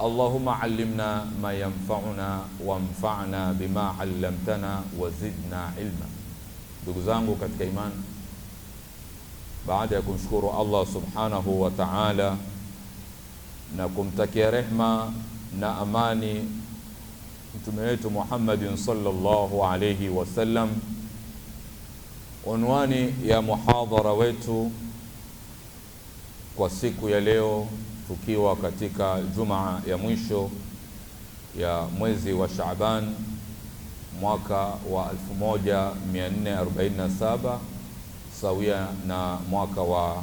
Allahumma allimna ma yanfa'una wanfa'na bima 'allamtana wa zidna ilma. Ndugu zangu katika imani, baada ya kumshukuru Allah subhanahu wa ta'ala na kumtakia rehma na amani mtume wetu Muhammadin sallallahu alayhi wasallam, unwani ya muhadhara wetu kwa siku ya leo, tukiwa katika Jumaa ya mwisho ya mwezi wa Shaaban mwaka wa 1447 sawia na mwaka wa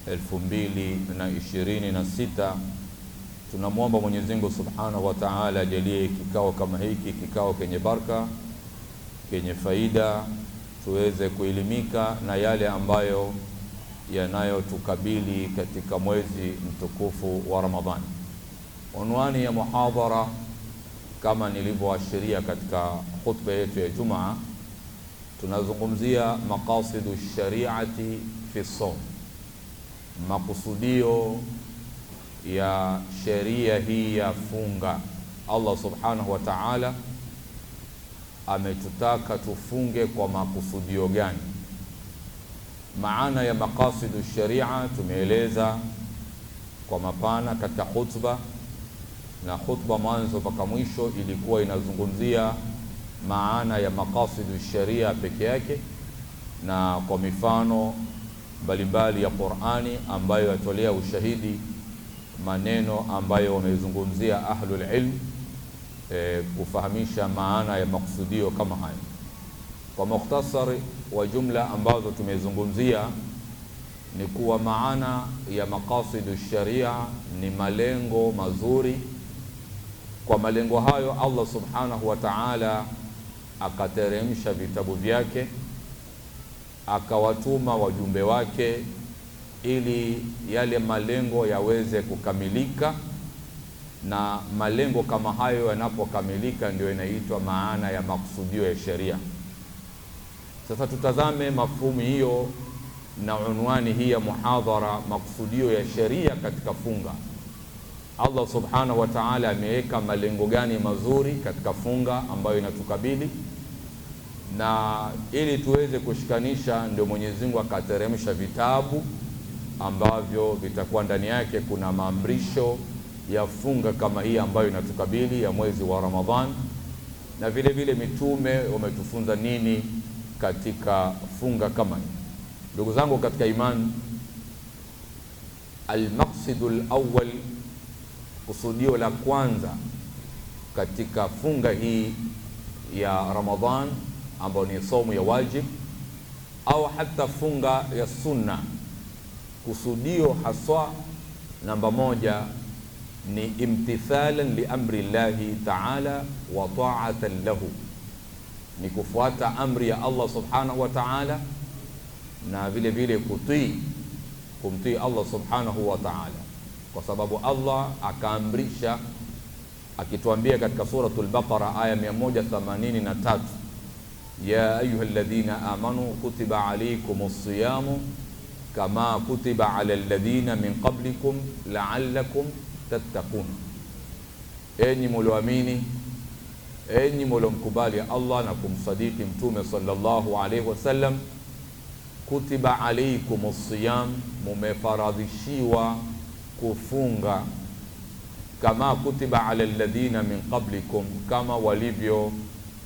2026. Tunamwomba Mwenyezi Mungu Subhanahu wa Ta'ala ajalie kikao kama hiki kikao kenye baraka, kenye faida, tuweze kuelimika na yale ambayo yanayotukabili katika mwezi mtukufu wa Ramadhani. Unwani ya muhadhara kama nilivyoashiria katika khutba yetu ya Jumaa, tunazungumzia maqasidu shari'ati fi sawm, makusudio ya sheria hii ya funga. Allah subhanahu wa ta'ala ametutaka tufunge kwa makusudio gani? Maana ya maqasidu sharia tumeeleza kwa mapana katika khutba, na khutba mwanzo mpaka mwisho ilikuwa inazungumzia maana ya maqasidu sharia peke yake, na kwa mifano mbalimbali ya Qur'ani ambayo yatolea ushahidi maneno ambayo wamezungumzia ahlul ilm, kufahamisha maana ya makusudio kama hayo. Kwa mukhtasari wa jumla ambazo tumezungumzia ni kuwa maana ya maqasidu sharia ni malengo mazuri. Kwa malengo hayo Allah subhanahu wa ta'ala akateremsha vitabu vyake, akawatuma wajumbe wake ili yale malengo yaweze kukamilika, na malengo kama hayo yanapokamilika ndio inaitwa maana ya makusudio ya sheria. Sasa tutazame mafhumu hiyo na unwani hii ya muhadhara, makusudio ya sheria katika funga. Allah subhanahu wa ta'ala ameweka malengo gani mazuri katika funga ambayo inatukabili, na ili tuweze kushikanisha ndio Mwenyezi Mungu akateremsha vitabu ambavyo vitakuwa ndani yake kuna maamrisho ya funga kama hii ambayo inatukabili ya mwezi wa Ramadhan, na vile vile mitume wametufunza nini katika funga kama hii. Ndugu zangu katika imani, al-maqsidul awwal, kusudio la kwanza katika funga hii ya Ramadhan ambayo ni somo ya wajib au hata funga ya sunna, kusudio haswa namba moja ni imtithalan li amri Allahi ta'ala wa ta'atan lahu, ni kufuata amri ya Allah subhanahu wa ta'ala na vile vile kumtii Allah subhanahu wa ta'ala, kwa sababu Allah akaamrisha akituambia katika suratul Baqara aya 183, ya ayyuhalladhina amanu kutiba alaykumus siyamu kama kutiba ala alladhina min qablikum la'allakum tattaqun. Enyi mlioamini, enyi mliomkubali Allah na kumsadiki mtume sallallahu alayhi wasallam, kutiba alaykumus siyam, mumefaradhishiwa kufunga, kama kutiba ala alladhina min qablikum, kama walivyo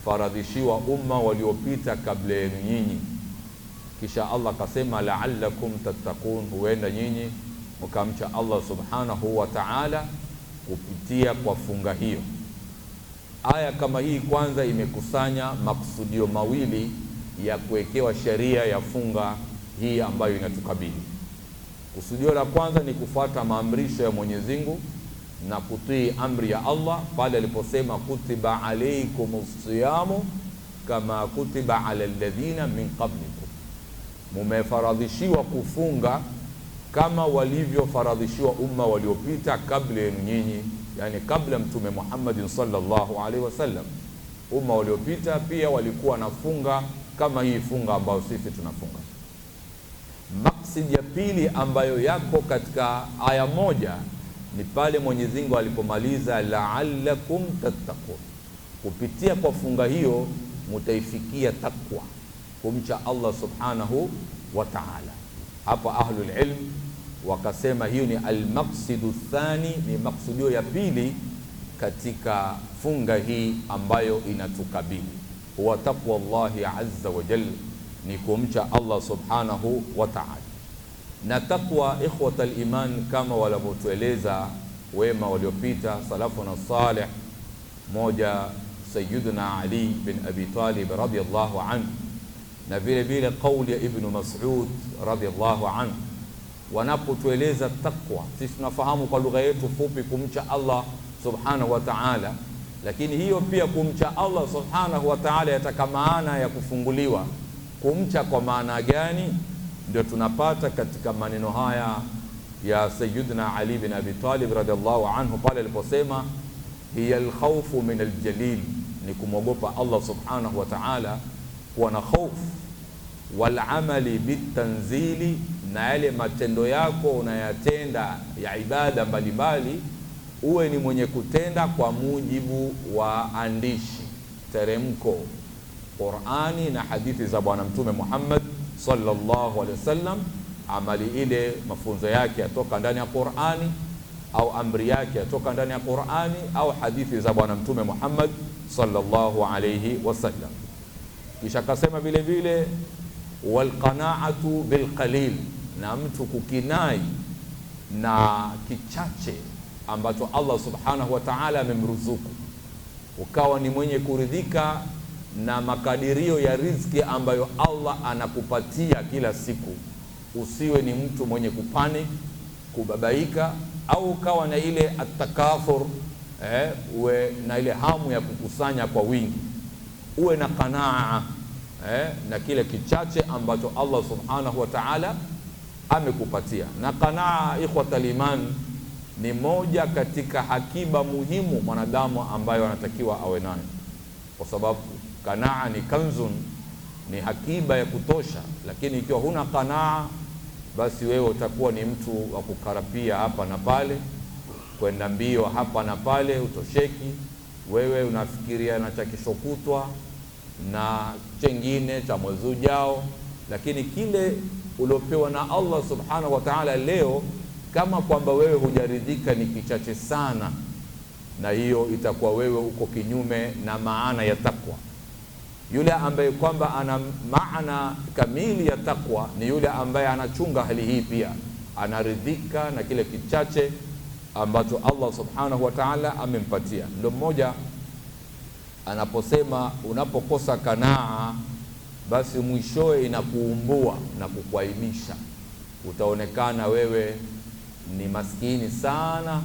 faradhishiwa umma waliopita kabla yenu nyinyi. Kisha Allah kasema la'allakum tattaqun, huenda nyinyi mkamcha Allah subhanahu wa ta'ala kupitia kwa funga hiyo. Aya kama hii kwanza imekusanya makusudio mawili ya kuwekewa sheria ya funga hii ambayo inatukabili. Kusudio la kwanza ni kufuata maamrisho ya Mwenyezi Mungu na kutii amri ya Allah pale aliposema kutiba alaykumus siyamu kama kutiba ala alladhina min qablikum, mumefaradhishiwa kufunga kama walivyofaradhishiwa umma waliopita kabla yenu nyinyi, yani kabla mtume Muhammadin sallallahu alaihi wasallam. Umma waliopita pia walikuwa nafunga kama hii funga ambayo sisi tunafunga. Maksidi ya pili ambayo yako katika aya moja ni pale Mwenyezi Mungu alipomaliza la'allakum tattaqun. Kupitia kwa funga hiyo mutaifikia takwa, kumcha Allah subhanahu wa ta'ala. Hapa ahlul ilm wakasema hiyo ni al-maqsidu thani, ni maksudio ya pili katika funga hii ambayo inatukabili, huwa taqwa Allahi azza wa jalla, ni kumcha Allah subhanahu wa ta'ala. Na takwa, ikhwata al-iman, kama walivyotueleza wema waliopita salafu na salih, moja Sayyiduna Ali bin Abi Talib radiyallahu anhu, na vile vile kauli ya Ibn Mas'ud radiyallahu anhu, wanapotueleza takwa. Sisi tunafahamu kwa lugha yetu fupi kumcha Allah subhanahu wa ta'ala, lakini hiyo pia kumcha Allah subhanahu wa ta'ala yataka maana ya kufunguliwa. Kumcha kwa maana gani? Ndio tunapata katika maneno haya ya Sayyidina Ali bin Abi Talib radhiallahu anhu pale aliposema hiya alkhawfu min aljalil, ni kumwogopa Allah subhanahu wa ta'ala, kuwa na hofu, wal amali bitanzili, na yale matendo yako unayatenda ya ibada mbalimbali uwe ni mwenye kutenda kwa mujibu wa andishi, teremko, Qur'ani na hadithi za Bwana Mtume Muhammad sallallahu alaihi wasallam. Amali ile mafunzo yake yatoka ndani ya Qur'ani, au amri yake yatoka ndani ya Qur'ani au hadithi za Bwana Mtume Muhammad sallallahu alaihi wasallam. Kisha akasema vile vile wal qana'atu bil qalil, na mtu kukinai na kichache ambacho Allah subhanahu wa ta'ala amemruzuku, ukawa ni mwenye kuridhika na makadirio ya riziki ambayo Allah anakupatia kila siku. Usiwe ni mtu mwenye kupanic, kubabaika, au ukawa na ile atakafur, uwe na ile hamu ya kukusanya kwa wingi. Uwe na qanaa na kile kichache ambacho Allah subhanahu wa ta'ala amekupatia. Na qanaa, ikhwatal iman, ni moja katika hakiba muhimu mwanadamu ambayo anatakiwa awe nayo, kwa sababu qanaa ni kanzun, ni hakiba ya kutosha. Lakini ikiwa huna qanaa, basi wewe utakuwa ni mtu wa kukarapia hapa na pale, kwenda mbio hapa na pale, utosheki. Wewe unafikiria na cha kesho kutwa na chengine cha mwezi ujao, lakini kile uliopewa na Allah subhanahu wa ta'ala leo, kama kwamba wewe hujaridhika, ni kichache sana, na hiyo itakuwa wewe uko kinyume na maana ya takwa. Yule ambaye kwamba ana maana kamili ya takwa ni yule ambaye anachunga hali hii, pia anaridhika na kile kichache ambacho Allah subhanahu wa ta'ala amempatia. Ndio mmoja anaposema unapokosa kanaa, basi mwishowe inakuumbua na kukuaibisha. Utaonekana wewe ni maskini sana,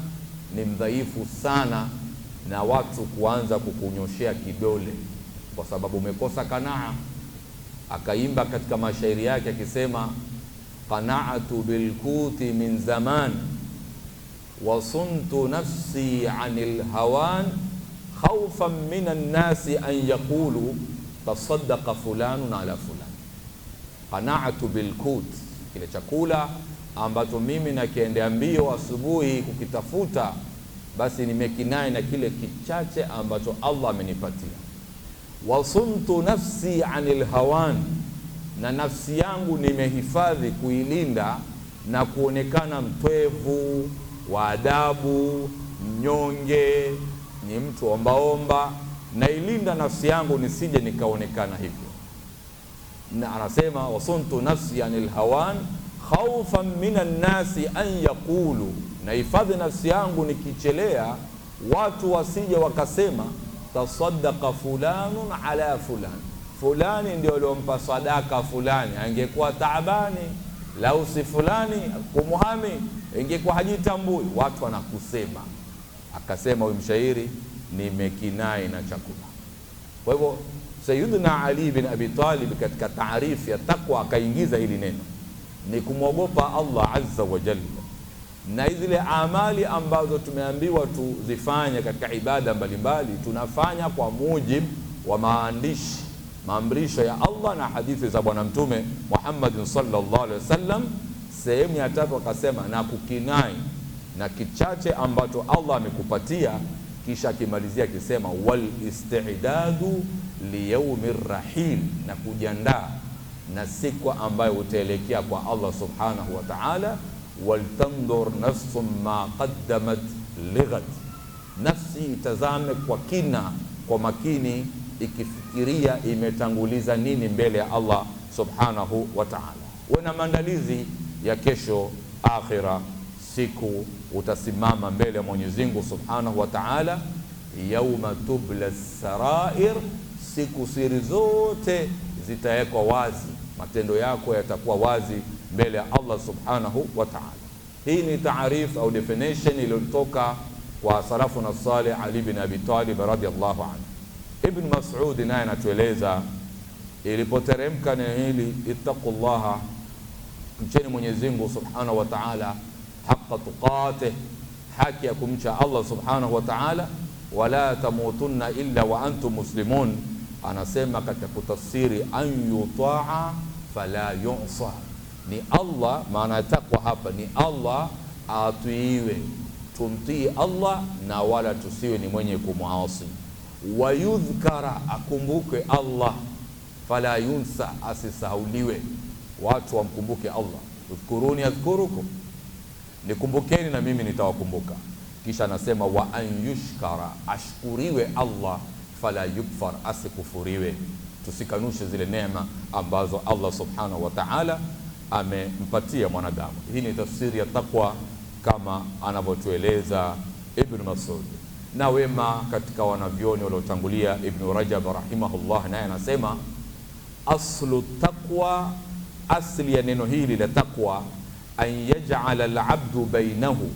ni mdhaifu sana, na watu kuanza kukunyoshea kidole kwa sababu umekosa kanaa. Akaimba katika mashairi yake akisema qana'atu bilkuti min zaman wa suntu nafsi anil hawan khawfan minan nasi an yaqulu tasaddaqa fulanun ala fulan. Qana'atu bilkut, kile chakula ambacho mimi nakiendea mbio asubuhi kukitafuta, basi nimekinai na kile kichache ambacho Allah amenipatia. Wasuntu nafsi anil hawan, na nafsi yangu nimehifadhi kuilinda na kuonekana mtwevu wa adabu, mnyonge, ni mtu ombaomba. Nailinda nafsi yangu nisije nikaonekana hivyo. Na anasema wasuntu nafsi anil hawan khawfan minan nasi an yaqulu, nahifadhi nafsi yangu nikichelea watu wasije wakasema tasaddaqa fulanun ala fulan, fulani ndio aliompa sadaka fulani, angekuwa taabani, lau si fulani kumuhami ingekuwa hajitambui. Watu wanakusema. Akasema huyu mshairi, nimekinai na chakula. Kwa hivyo Sayyidina Ali bin Abi Talib katika taarifu ya takwa akaingiza hili neno, ni kumwogopa Allah azza wa jalla, na zile amali ambazo tumeambiwa tuzifanye katika ibada mbalimbali tunafanya kwa mujibu wa maamrisho ya Allah na hadithi za Bwana Mtume Muhammad sallallahu alaihi wasallam. Sehemu ya tatu akasema na kukinai na kichache ambacho Allah amekupatia, kisha akimalizia akisema wal istidadu li yawmir rahil, na kujiandaa na siku ambayo utaelekea kwa Allah subhanahu wa ta'ala. Wal tandur nafsum ma qaddamat lighad, nafsi itazame kwa kina, kwa makini, ikifikiria imetanguliza nini mbele ya Allah subhanahu wa ta'ala. Wana maandalizi ya kesho akhira, siku utasimama mbele ya Mwenyezi Mungu subhanahu wa ta'ala. Yauma tubla sarair, siku siri zote zitawekwa wazi, matendo yako yatakuwa wazi mbele ya Allah subhanahu wa ta'ala. Hii ni taarif au definition iliyotoka kwa salafuna salih Ali bin Abi Talib radhiyallahu anhu. Ibn Mas'ud naye anatueleza ilipoteremka neno hili, ittaqullaha, mcheni Mwenyezi Mungu subhanahu wa ta'ala haqqa tuqatih, haki ya kumcha Allah subhanahu wa ta'ala, wala tamutunna illa wa antum muslimun. Anasema katika kutafsiri an yutaa fala yu'sa, ni Allah, maana takwa hapa ni Allah atuiwe, tumtii Allah na wala tusiwe ni mwenye kumuasi. Wa yudhkara, akumbuke Allah, fala yunsa, asisahauliwe, watu wamkumbuke Allah. Udhkuruni adhkurukum, nikumbukeni na mimi nitawakumbuka. Kisha anasema wa an yushkara, ashkuriwe Allah, fala yukfar, asikufuriwe, tusikanushe zile neema ambazo Allah subhanahu wa ta'ala amempatia mwanadamu. Hii ni tafsiri ya takwa kama anavyotueleza Ibn Mas'ud. Na wema katika wanavyoni waliotangulia, Ibn Rajab rahimahullah, naye anasema aslu taqwa, asli ya neno hili la taqwa, an yaj'ala al-'abdu bainahu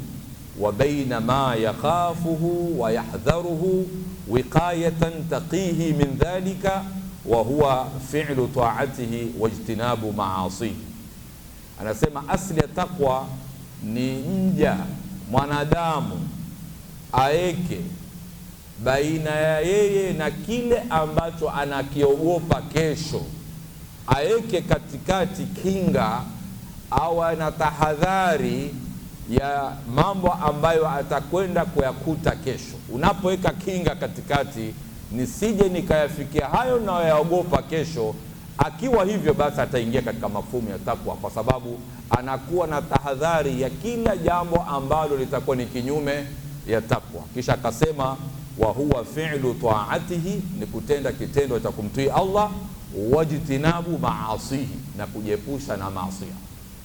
wa baina ma yakhafuhu wa yahdharuhu wiqayatan taqihi min dhalika wa huwa fi'lu ta'atihi wa ijtinabu ma'asihi. Anasema asli ya taqwa ni mja mwanadamu aeke baina ya yeye na kile ambacho anakiogopa kesho, aeke katikati kinga au ana tahadhari ya mambo ambayo atakwenda kuyakuta kesho. Unapoweka kinga katikati, nisije nikayafikia hayo na yaogopa kesho, akiwa hivyo basi ataingia katika mafumu ya takwa, kwa sababu anakuwa na tahadhari ya kila jambo ambalo litakuwa ni kinyume ya takwa. Kisha akasema wa huwa fi'lu ta'atihi, ni kutenda kitendo cha kumtii Allah, wajtinabu ma'asihi, na kujiepusha na maasi.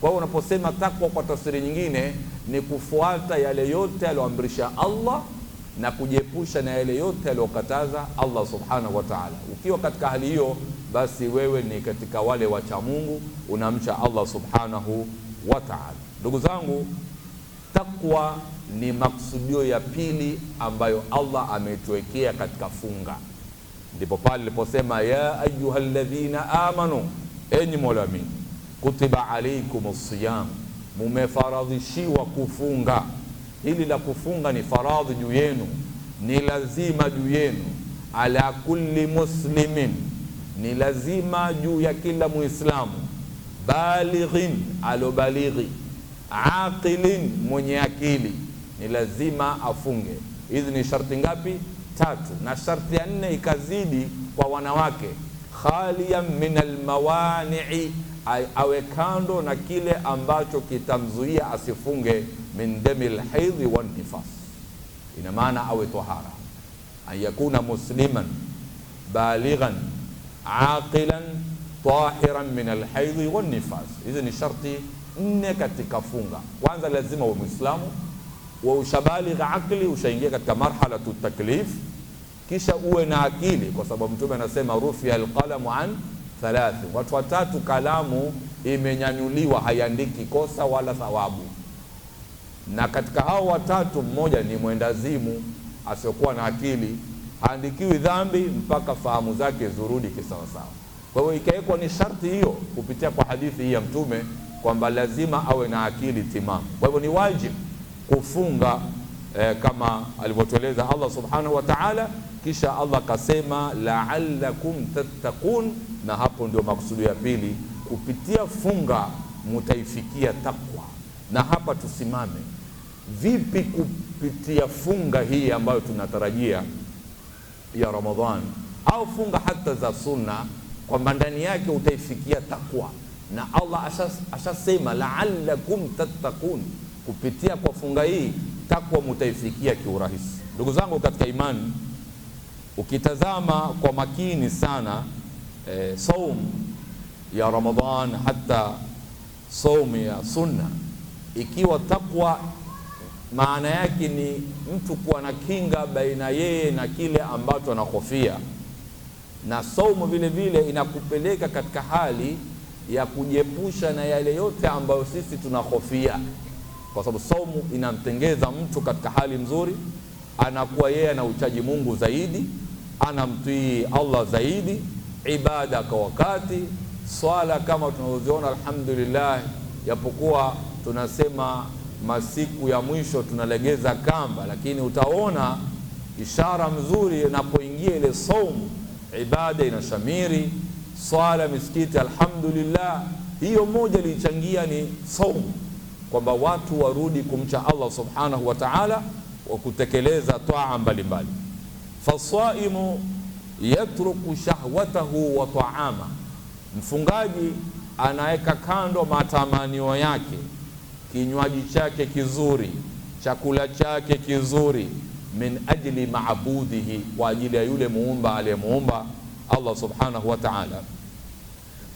Kwa hiyo unaposema takwa kwa tafsiri nyingine ni kufuata yale yote aliyoamrisha Allah na kujiepusha na yale yote aliyokataza Allah subhanahu wa ta'ala. Ukiwa katika hali hiyo, basi wewe ni katika wale wacha Mungu, unamcha Allah subhanahu wa ta'ala. Ndugu zangu, takwa ni maksudio ya pili ambayo Allah ametuwekea katika funga. Ndipo pale aliposema ya ayyuhalladhina amanu, enyi mwaamini, kutiba alaykumus siyam, mumefaradhishiwa kufunga. Hili la kufunga ni faradhi juu yenu, ni lazima juu yenu. Ala kulli muslimin, ni lazima juu ya kila Muislamu. Balighin, alobalighi. Aqilin, mwenye akili, ni lazima afunge. Hizi ni sharti ngapi? 3. Na sharti ya 4 ikazidi kwa wanawake, khaliyan min almawani'i, awe kando na kile ambacho kitamzuia asifunge, min damil haidhi wan nifas. Ina maana awe tahara, an yakuna musliman balighan aqilan tahiran min alhaidhi wan nifas. Hizi ni sharti 4 katika funga. Kwanza lazima uwe Muislamu, wa ushabaligh aqli, ushaingia katika marhala taklif, kisha uwe na akili, kwa sababu Mtume anasema rufiya alqalamu an 3, watu 3 kalamu imenyanyuliwa, haiandiki kosa wala thawabu. Na katika hao 3 mmoja ni mwendazimu asiyokuwa na akili, haandikiwi dhambi mpaka fahamu zake zurudi kisawasawa. Kwa hiyo ikawekwa ni sharti hiyo kupitia kwa hadithi hii ya Mtume kwamba lazima awe na akili timamu. Kwa hivyo ni wajibu kufunga kama alivyotueleza Allah subhanahu wa ta'ala. Kisha Allah kasema la'allakum tattaqun, na hapo ndio maksudi ya pili, kupitia funga mutaifikia takwa. Na hapa tusimame vipi kupitia funga hii ambayo tunatarajia ya Ramadhan, au funga hata za sunna, kwamba ndani yake utaifikia takwa, na Allah ashasema la'allakum tattaqun, kupitia kwa funga hii takwa mutaifikia kiurahisi. Ndugu zangu katika imani, ukitazama kwa makini sana saum ya Ramadhan, hata saum ya sunna, ikiwa takwa maana yake ni mtu kuwa na kinga baina yeye na kile ambacho anahofia, na saumu vile vile inakupeleka katika hali ya kujiepusha na yale yote ambayo sisi tunahofia, kwa sababu saumu inamtengeza mtu katika hali nzuri, anakuwa yeye na uchaji Mungu zaidi, anamtii Allah zaidi, ibada kwa wakati, swala kama tunazoziona alhamdulillah, japokuwa tunasema masiku ya mwisho tunalegeza kamba, lakini utaona ishara mzuri inapoingia ile saumu, ibada inashamiri, swala misikiti alhamdulillah. Hiyo moja ilichangia ni saumu, kwamba watu warudi kumcha Allah subhanahu wa ta'ala wa kutekeleza taa mbalimbali. Fasaimu yatruku shahwatahu wa ta'ama, mfungaji anaweka kando matamanio yake, kinywaji chake kizuri, chakula chake kizuri, min ajli maabudihi, kwa ajili ya yule muumba aliyemuumba Allah subhanahu wa ta'ala.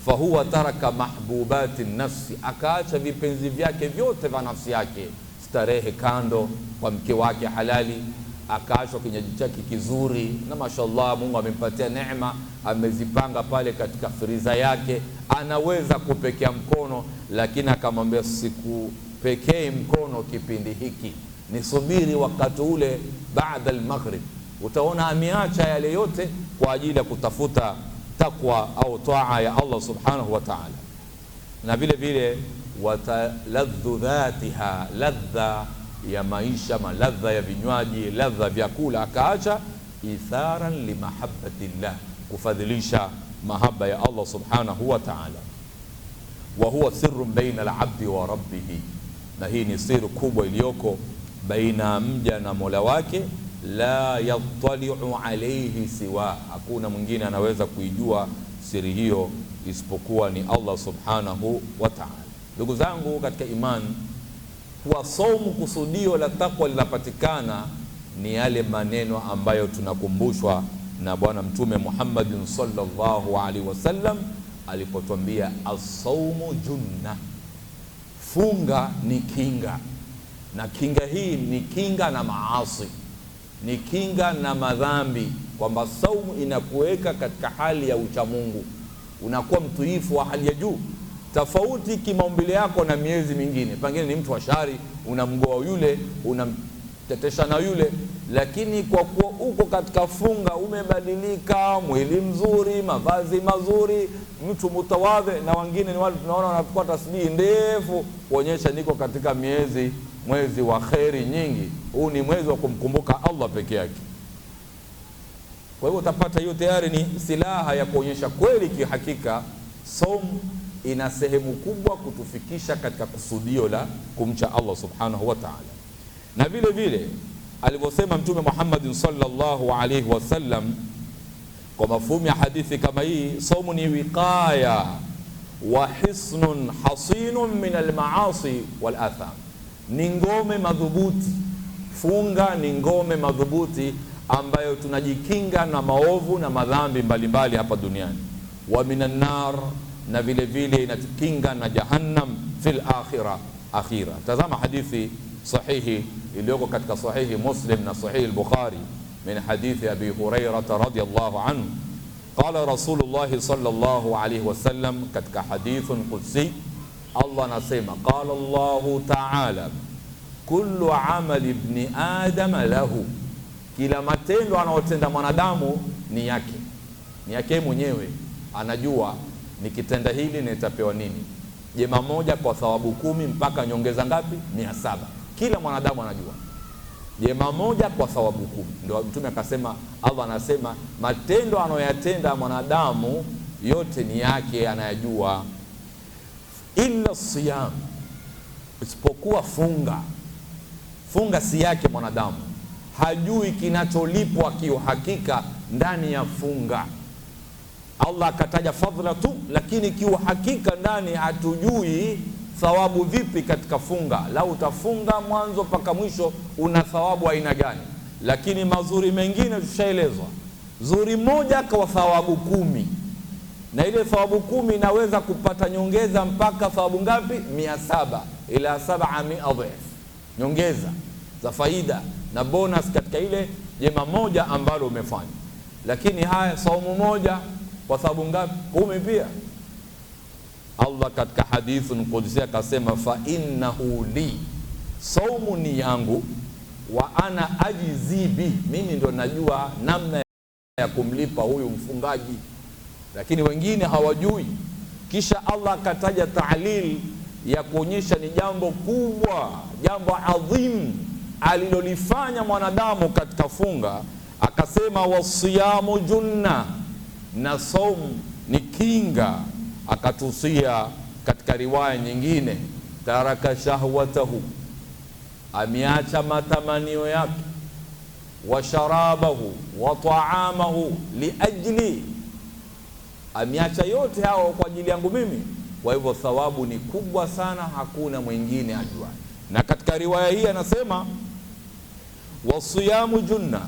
Fahuwa taraka mahbubati nafsi, akaacha vipenzi vyake vyote vya nafsi yake, starehe kando kwa mke wake halali, akaacha kinywaji chake kizuri, na mashallah Mungu amempatia neema, amezipanga pale katika friza yake, anaweza kupekea mkono, lakini akamwambia siku pekee mkono kipindi hiki, nisubiri wakati ule baada al-maghrib. Utaona ameacha yale yote kwa ajili ya kutafuta takwa au taa ya Allah subhanahu wa ta'ala. Na vile vile wataladhu dhatiha, ladha ya maisha, maladha ya vinywaji, ladha vyakula, akaacha itharan limahabbatillah, kufadhilisha mahaba ya Allah subhanahu wa ta'ala. Wa huwa sirrun baina al-abdi wa rabbih, na hii ni siri kubwa iliyoko baina mja na Mola wake, la yattali'u alayhi siwa, hakuna mwingine anaweza kuijua siri hiyo isipokuwa ni Allah subhanahu wa ta'ala. Ndugu zangu katika imani, kwa saumu kusudio la takwa linapatikana ni yale maneno ambayo tunakumbushwa na Bwana Mtume Muhammad sallallahu alaihi wasallam alipotwambia as-saumu junna, funga ni kinga, na kinga hii ni kinga na maasi, ni kinga na madhambi, kwamba saumu inakuweka katika hali ya uchamungu, unakuwa mtuifu wa hali ya juu, tofauti kimaumbile yako na miezi mingine. Pengine ni mtu wa shari, unamgoa yule, unamtetesha na yule, lakini kwa kuwa uko katika funga umebadilika, mwili mzuri, mavazi mazuri, mtu mutawadhe. Na wengine ni wale tunaona wanachukua tasbihi ndefu kuonyesha niko katika mwezi wa kheri nyingi. Huu ni mwezi wa kumkumbuka Allah peke yake. Kwa hivyo utapata hiyo tayari ni silaha ya kuonyesha kweli kihakika saumu ina sehemu kubwa kutufikisha katika kusudio la kumcha Allah subhanahu wa ta'ala. Na vile vile alivyosema Mtume Muhammad sallallahu alaihi wasallam kwa mafhumu ya hadithi kama hii, saumu ni wiqaya wa hisnun hasinun min almaasi wal atham, ni ngome madhubuti. Funga ni ngome madhubuti ambayo tunajikinga na maovu na madhambi mbalimbali hapa duniani. Wa minan nar, na vile vile inatukinga na jahannam fil akhira. Tazama hadithi sahihi iliyoko katika sahihi Muslim na sahihi al-Bukhari min hadithi Abi Hurairah radhiyallahu anhu, qala Rasulullah sallallahu alayhi wasallam, katika hadithun qudsi Allah anasema, qala Allah ta'ala, kullu amali ibn adam lahu, kila matendo anayotenda mwanadamu ni yake mwenyewe, anajua nikitenda hili nitapewa nini, jema moja kwa thawabu 10 mpaka nyongeza ngapi, 700. Kila mwanadamu anajua jema moja kwa thawabu 10. Ndio Mtume akasema, Allah anasema matendo anayoyatenda mwanadamu yote ni yake, anayajua, illa siyam, isipokuwa funga. Funga si yake mwanadamu, hajui kinacholipwa kiuhakika ndani ya funga. Allah akataja fadhila tu, lakini kiuhakika ndani hatujui thawabu vipi katika funga. Lau utafunga mwanzo mpaka mwisho, una thawabu aina gani? Lakini mazuri mengine tushaelezwa, zuri moja kwa thawabu 10, na ile thawabu 10 inaweza kupata nyongeza mpaka thawabu ngapi? 700 ila 700 dhif, nyongeza za faida na bonus katika ile jema moja ambalo umefanya. Lakini haya saumu moja kwa thawabu ngapi? 10 pia. Allah katika hadithun qudsi akasema, fa innahu li, saumu ni yangu, wa ana ajizi bi, mimi ndo najua namna ya kumlipa huyu mfungaji, lakini wengine hawajui. Kisha Allah akataja ta'lil ya kuonyesha ni jambo kubwa, jambo adhim alilolifanya mwanadamu katika funga. Akasema wasiyamu junna, na saumu ni kinga. Akatusia katika riwaya nyingine, taraka shahwatahu, ameacha matamanio yake, wa sharabahu wa taamahu liajli, ameacha yote hao kwa ajili yangu mimi. Kwa hivyo thawabu ni kubwa sana, hakuna mwingine ajua. Na katika riwaya hii anasema wasiyamu junna,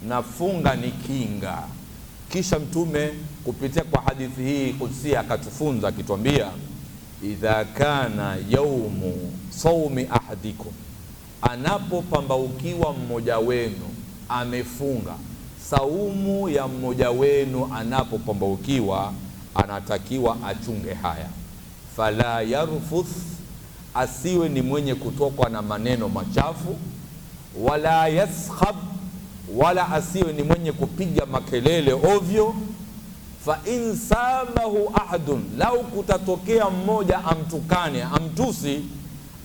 na funga ni kinga. Kisha Mtume kupitia kwa hadithi hii kudsi akatufunza akituambia, idha kana yaumu saumi ahadikum, anapopambaukiwa mmoja wenu amefunga. Saumu ya mmoja wenu anapopambaukiwa anatakiwa achunge haya, fala yarfuth, asiwe ni mwenye kutokwa na maneno machafu, wala yaskhab, wala asiwe ni mwenye kupiga makelele ovyo. Fa in sabahu ahadun, lau kutatokea mmoja amtukane, amtusi,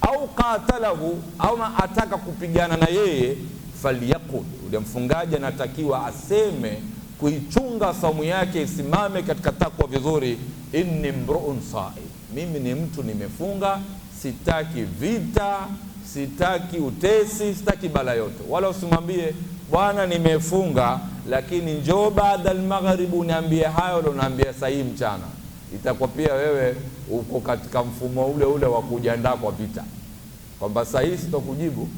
au qatalahu, au ataka kupigana na yeye, falyaqul, ule mfungaji anatakiwa aseme, kuichunga saumu yake isimame katika takwa vizuri, inni mruun saim, mimi ni mtu nimefunga, sitaki vita, sitaki utesi, sitaki bala yote. Wala usimwambie bwana nimefunga, lakini njoo baada al-maghrib uniambie hayo unaambia sahi mchana. Itakuwa pia wewe uko katika mfumo ule ule wa kujiandaa kwa vita, kwamba sahi sitakujibu,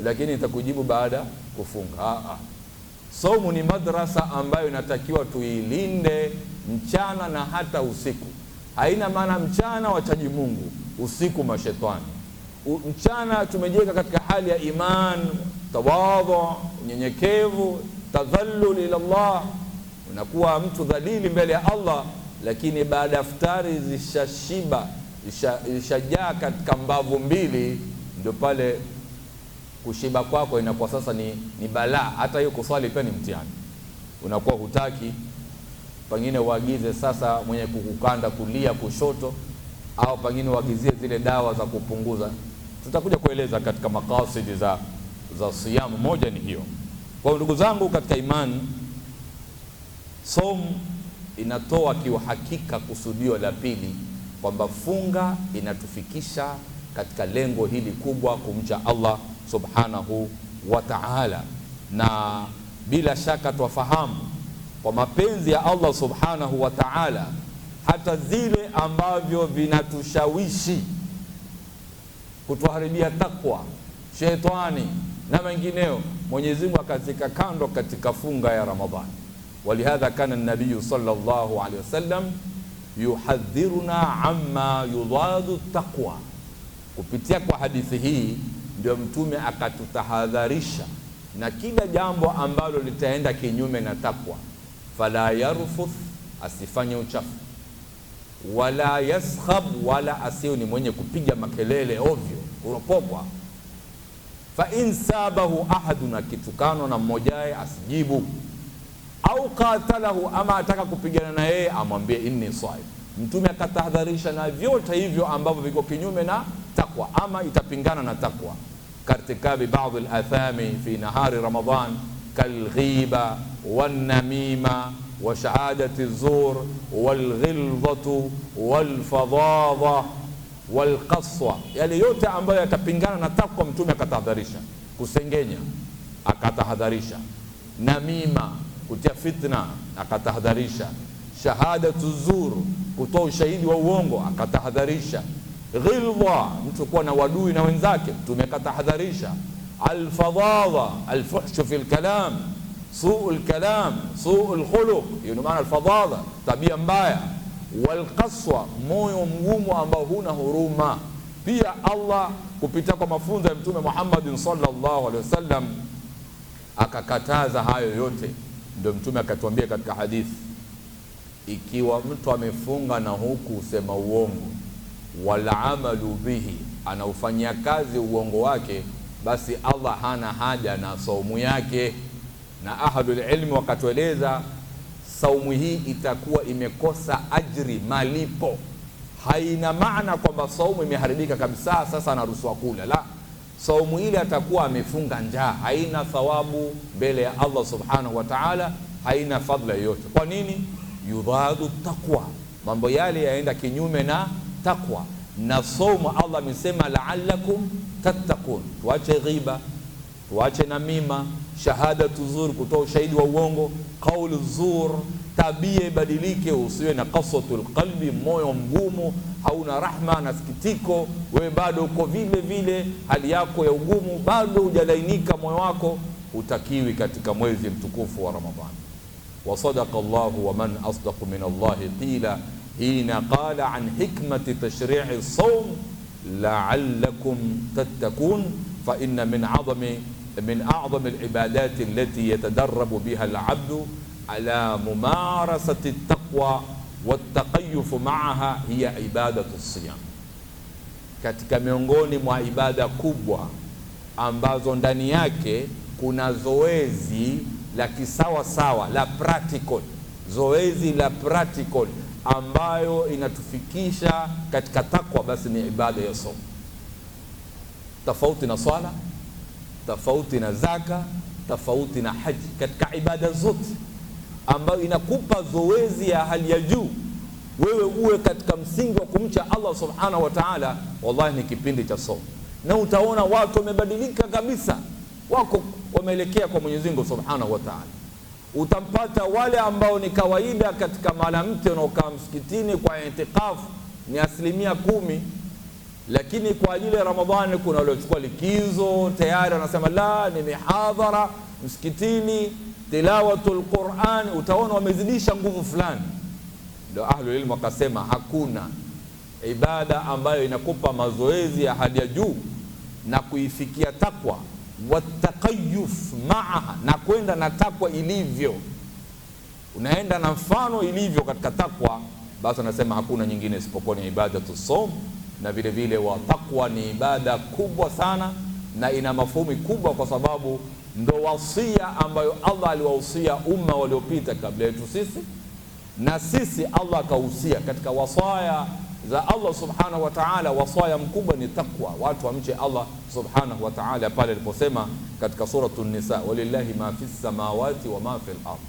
lakini nitakujibu baada kufunga. Saumu ni madrasa ambayo inatakiwa tuilinde mchana na hata usiku. Haina maana mchana wachaji Mungu, usiku mashetani. Mchana tumejiweka katika hali ya iman, tawadhu, unyenyekevu, tadhallul ila Allah, unakuwa mtu dhalili mbele ya Allah. Lakini baada ya iftari zishashiba, zishajaa katika mbavu mbili, ndio pale kushiba kwako inakuwa sasa ni balaa. Hata hiyo kuswali pia ni mtihani, unakuwa hutaki, pengine uagize sasa mwenye kukukanda kulia kushoto, au pengine uagizie zile dawa za kupunguza. Tutakuja kueleza katika makasidi za siyamu, moja ni hiyo. Kwa ndugu zangu katika imani, saumu inatoa kiuhakika kusudio la pili, kwamba funga inatufikisha katika lengo hili kubwa, kumcha Allah subhanahu wa ta'ala. Na bila shaka twafahamu kwa mapenzi ya Allah subhanahu wa ta'ala, hata zile ambavyo vinatushawishi kutuharibia takwa, shetani na mengineo, Mwenyezi Mungu akazika kando katika funga ya Ramadhani. Walihadha kana an-nabiy sallallahu alayhi wasallam yuhadhiruna amma yudadu taqwa. Kupitia kwa hadithi hii ndio Mtume akatutahadharisha na kila jambo ambalo litaenda kinyume na takwa. Fala yarfuth, asifanye uchafu, wala yaskhab, wala asiwe ni mwenye kupiga makelele ovyo, kuropokwa. Fa in sabahu ahadun, akitukano na mmojae asijibu, au qatalahu, ama ataka kupigana na yeye amwambie inni saim. Mtume akatahadharisha na vyote hivyo ambavyo viko kinyume na takwa ama itapingana na takwa. Kartikabi baadhi al-athami fi nahari Ramadan kalghiba wan-namima wa shahadati az-zur wal-ghilzatu wal-fadadha walqaswa, yale yote ambayo yatapingana na takwa Mtume akatahadharisha. Kusengenya akatahadharisha, namima, kutia fitna akatahadharisha, shahadatu zur, kutoa ushahidi wa uongo akatahadharisha, ghilwa, mtu kuwa na wadui na wenzake Mtume akatahadharisha, alfadhadha, alfuhshu fil kalam, su'ul kalam, su'ul khuluq, hiyo ndio maana alfadhadha, tabia mbaya, walqaswa, moyo mgumu ambao huna huruma. Pia Allah kupitia kwa mafunzo ya Mtume Muhammad sallallahu alaihi wasallam akakataza hayo yote. Ndio Mtume akatuambia katika hadithi, ikiwa mtu amefunga na huku usema uongo, wala amalu bihi, anaufanyia kazi uongo wake, basi Allah hana haja na saumu yake. Na ahlul ilmi wakatueleza saumu hii itakuwa imekosa ajri, malipo. Haina maana kwamba saumu imeharibika kabisa, sasa anaruhusiwa kula. La, saumu ile atakuwa amefunga njaa, haina thawabu mbele ya Allah subhanahu wa ta'ala, haina fadla yoyote. Kwa nini? Yudhadu taqwa, mambo yale yaenda kinyume na takwa. Na saumu Allah amesema la'allakum tattaqun, tuache ghiba, tuache namima, shahadatu zur, kutoa ushahidi wa uongo, qaulu zur, tabia ibadilike, usiwe na qaswatul qalbi, moyo mgumu, hauna rahma na sikitiko, wewe bado uko vile vile, hali yako ya ugumu, bado hujalainika moyo wako, utakiwi katika mwezi mtukufu wa Ramadhani. Wa sadaqa Allahu wa man asdaqu min Allahi qila hina qala an hikmati tashri'i as-sawm la'allakum tattaqun fa inna min a'zami al-ibadati allati yatadarrabu biha al-'abdu ala mumarasati at-taqwa wat-taqayyuf ma'aha hiya ibadatu as-siyam. Katika miongoni mwa ibada kubwa ambazo ndani yake kuna zoezi la kisawa sawa la practical, zoezi la practical ambayo inatufikisha katika takwa, basi ni ibada ya somo. Tofauti na swala, tofauti na zaka, tofauti na haji, katika ibada zote ambayo inakupa zoezi ya hali ya juu, wewe uwe katika msingi wa kumcha Allah subhanahu wa ta'ala, wallahi ni kipindi cha somo. Na utaona watu wamebadilika kabisa, wako wameelekea kwa Mwenyezi Mungu subhanahu wa ta'ala. Utampata wale ambao ni kawaida katika malamti wanaokaa msikitini kwa itikafu ni 10%, lakini kwa ajili ya Ramadhani kuna waliochukua likizo tayari, wanasema la, ni mihadhara msikitini, tilawatul Qur'an, utaona wamezidisha nguvu fulani. Ndio ahlul ilmu wakasema hakuna ibada ambayo inakupa mazoezi ya hali ya juu na kuifikia takwa wataqayyuf ma'aha, na kwenda na takwa ilivyo, unaenda na mfano ilivyo katika takwa, basi anasema hakuna nyingine isipokuwa ni ibadatu som. Na vile vile wa takwa ni ibada kubwa sana na ina mafhumi kubwa, kwa sababu ndo wasia ambayo Allah aliwahusia umma waliopita kabla yetu sisi, na sisi Allah akahusia katika wasaya za Allah subhanahu wa ta'ala. Wasaya mkubwa ni takwa, watu wamche Allah subhanahu wa ta'ala, pale aliposema katika suratul Nisa, walillahi ma fis samawati wa ma fil ardh,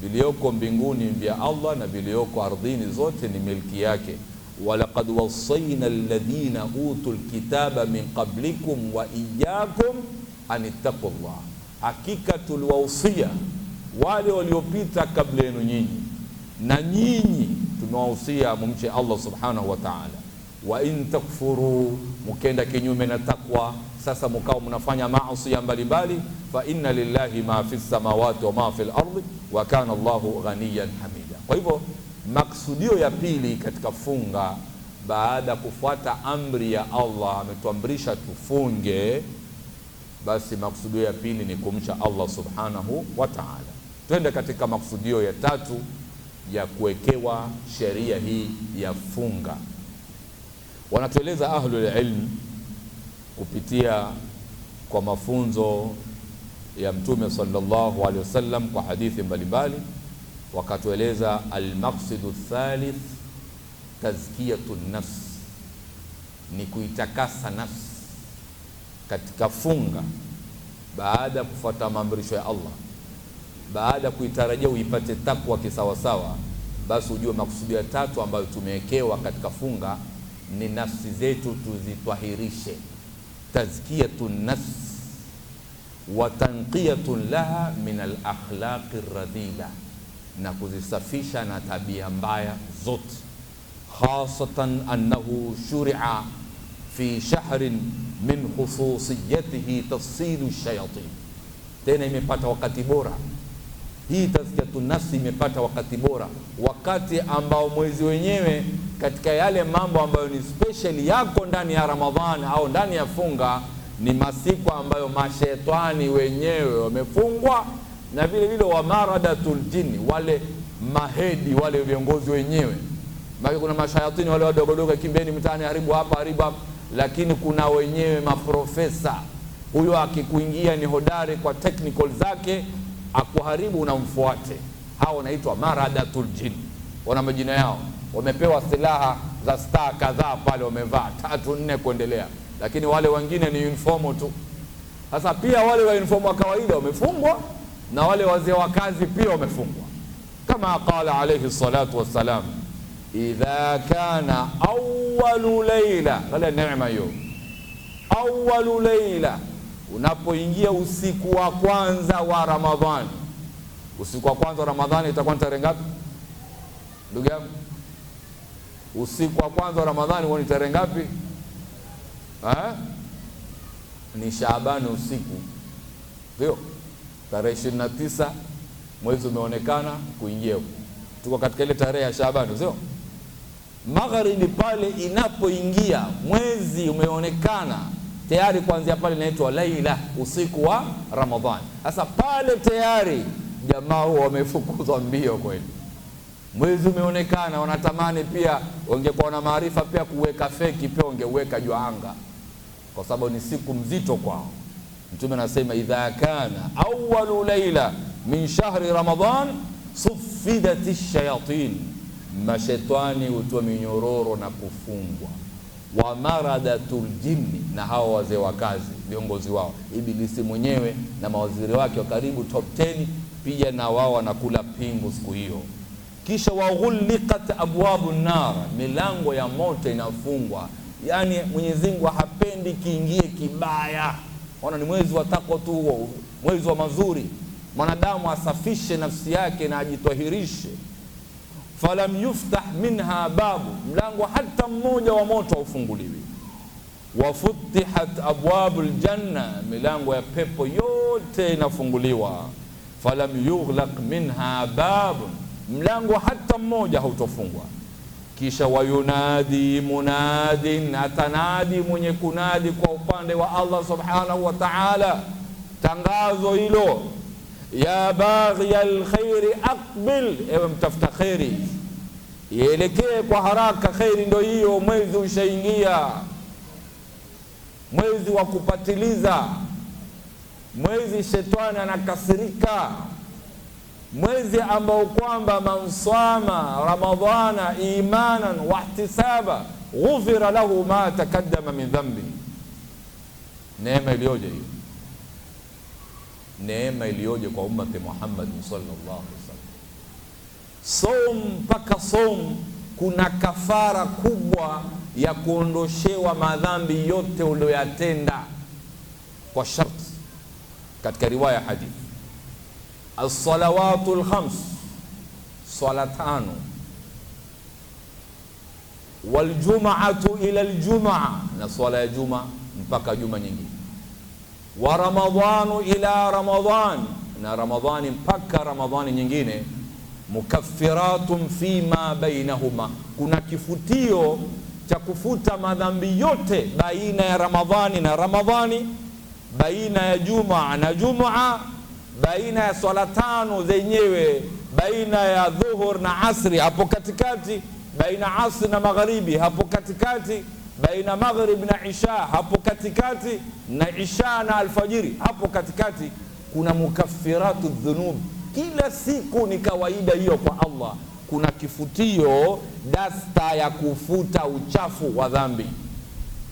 biliyoko mbinguni vya Allah na biliyoko ardhini zote ni milki yake. Walaqad wassayna alladhina utul kitaba min qablikum wa iyyakum an ittaqullah, hakika tuliwahusia wale waliopita kabla yenu nyinyi, na nyinyi tumewahusia mumche Allah subhanahu wa ta'ala. Wa in takfuru, mukenda kinyume na takwa, sasa mkao mnafanya maasi mbalimbali, fa inna lillahi ma fis samawati wa ma fil ardi wa kana Allahu ghaniyan hamida. Kwa hivyo maksudio ya pili katika funga, baada kufuata amri ya Allah ametuamrisha tufunge, basi maksudio ya pili ni kumcha Allah subhanahu wa ta'ala. Twende katika maksudio ya tatu ya kuwekewa sheria hii ya funga. Wanatueleza ahlul ilm kupitia kwa mafunzo ya Mtume sallallahu alaihi wasallam kwa hadithi mbalimbali, wakatueleza almaqsidu thalith tazkiyatu nafs, ni kuitakasa nafsi katika funga. Baada ya kufuata maamrisho ya Allah, baada ya kuitarajia uipate takwa kisawasawa, basi ujue makusudi ya tatu ambayo tumewekewa katika funga ni nafsi zetu tuzitwahirishe, tazkiyatun nafs wa tanqiyatun laha min al-akhlaqi radila, na kuzisafisha na tabia mbaya zote, khasatan annahu shuri'a fi shahrin min khususiyatihi tafsilu shayatin. Tena imepata wakati bora hii tazkiyatun nafsi, imepata wakati bora, wakati ambao mwezi wenyewe katika yale mambo ambayo ni special yako ndani ya Ramadhani au ndani ya funga ni masiku ambayo mashetani wenyewe wamefungwa, na vile vile wa maradatul jini, wale mahedi, wale viongozi wenyewe. Maana kuna mashayatini wale wadogodogo, kimbeni mtaani, haribu hapa haribu hapa, lakini kuna wenyewe maprofesa. Huyo akikuingia ni hodari kwa technical zake, akuharibu unamfuate. Hao wanaitwa maradatul jini, wana majina yao, wamepewa silaha za star kadhaa pale, wamevaa 3 4 kuendelea, lakini wale wengine ni uniform tu. Sasa pia wale wa uniform wa kawaida wamefungwa, na wale wazee wa kazi pia wamefungwa, kama qala alayhi salatu wassalam, idha kana awwalu layla, wala neema hiyo, awwalu layla, unapoingia usiku wa kwanza wa Ramadhani. Usiku wa kwanza wa Ramadhani itakuwa tarehe ngapi ndugu yangu? Usiku wa kwanza wa Ramadhani ni tarehe ngapi? Ni Shaabani usiku, ndio tarehe 29 mwezi umeonekana kuingia. Tuko katika ile tarehe ya Shaabani, sio? Magharibi pale inapoingia mwezi umeonekana tayari, kuanzia pale inaitwa laila, usiku wa Ramadhani. Sasa pale tayari jamaa wamefukuzwa mbio kweli. Mwezi umeonekana, wanatamani pia wangekuwa na maarifa pia kuweka feki, pia wangeweka juu anga, kwa sababu ni siku mzito kwao. Mtume anasema idha kana awwalu layla min shahri Ramadhan suffidatish shayatin, mashaitani hutoa minyororo na kufungwa. Wa maradatul jinni, na hao wazee wa kazi, viongozi wao, Ibilisi mwenyewe na mawaziri wake wa karibu top 10 pia na wao wanakula pingu siku hiyo. Kisha waghulliqat abwabun nar, milango ya moto inafungwa. Yani Mwenyezi Mungu hapendi kiingie kibaya. Ona, ni mwezi wa takwa tu, mwezi wa mazuri, mwanadamu asafishe nafsi yake na ajitwahirishe. Falam yuftah minha babu, mlango hata mmoja wa moto haufunguliwi. Wafutihat abwabul janna, milango ya pepo yote inafunguliwa. Falam yughlaq minha babu, mlango hata mmoja hautofungwa. Kisha wayunadi munadin, atanadi mwenye kunadi kwa upande wa Allah subhanahu wa ta'ala, tangazo hilo, ya baghi alkhairi aqbil, ewe mtafuta khairi ielekee kwa haraka. Khairi ndio hiyo, mwezi ushaingia, mwezi wa kupatiliza, mwezi shetani anakasirika, mwezi ambao kwamba man sama Ramadhana imanan wa ihtisaba ghufira lahu ma takaddama min dhanbi. Neema iliyoje hiyo, neema iliyoje kwa ummati Muhammad sallallahu alaihi wasallam. Som mpaka som, kuna kafara kubwa ya kuondoshewa madhambi yote uliyotenda kwa sharti. Katika riwaya hadithi, as-salawatul khams, swala 5, wal jum'atu ila al-jum'a, na swala ya juma mpaka juma nyingine, wa ramadhanu ila ramadhan, na ramadhani mpaka ramadhani nyingine, mukaffiratun fima bainahuma, kuna kifutio cha kufuta madhambi yote baina ya Ramadhani na Ramadhani, baina ya Jumaa na Jumaa, baina ya swala 5 zenyewe, baina ya dhuhur na asri hapo katikati, baina asri na magharibi hapo katikati, baina maghrib na isha hapo katikati, na isha na alfajiri hapo katikati. Kuna mukaffiratu dhunub, kila siku ni kawaida hiyo kwa Allah, kuna kifutio, dasta ya kufuta uchafu wa dhambi.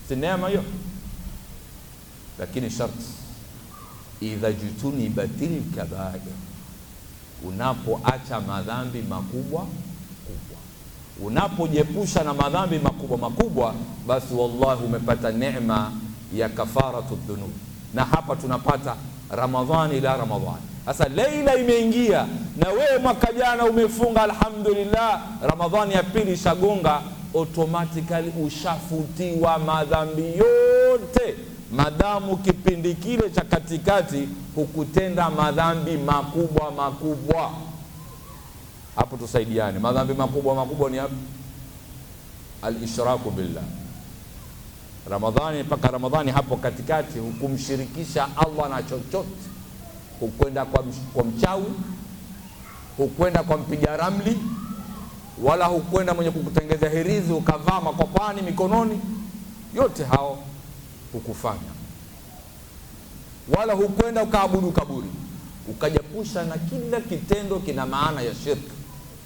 Si neema hiyo? Lakini sharti, idha jutunibatil kabair, unapoacha madhambi makubwa kubwa. Unapojiepusha na madhambi makubwa makubwa, basi wallahi umepata neema ya kafaratu dhunub. Na hapa tunapata Ramadhani ila Ramadhani. Sasa Leila imeingia na wewe mwaka jana umefunga, alhamdulillah, Ramadhani ya pili shagonga, automatically ushafutiwa madhambi yote, madamu kipindi kile cha katikati hukutenda madhambi makubwa makubwa. Hapo tusaidiane. Madhambi makubwa makubwa ni hapo al-ishraku billah. Ramadhani mpaka Ramadhani hapo katikati hukumshirikisha Allah na chochote. Hukwenda kwa mchawi, hukwenda kwa mpiga ramli, wala hukwenda mwenye kukutengeza hirizi ukavaa makopani mikononi, yote hao hukufanya. Wala hukwenda ukaabudu kaburi, ukajapusha na kila kitendo kina maana ya shirki,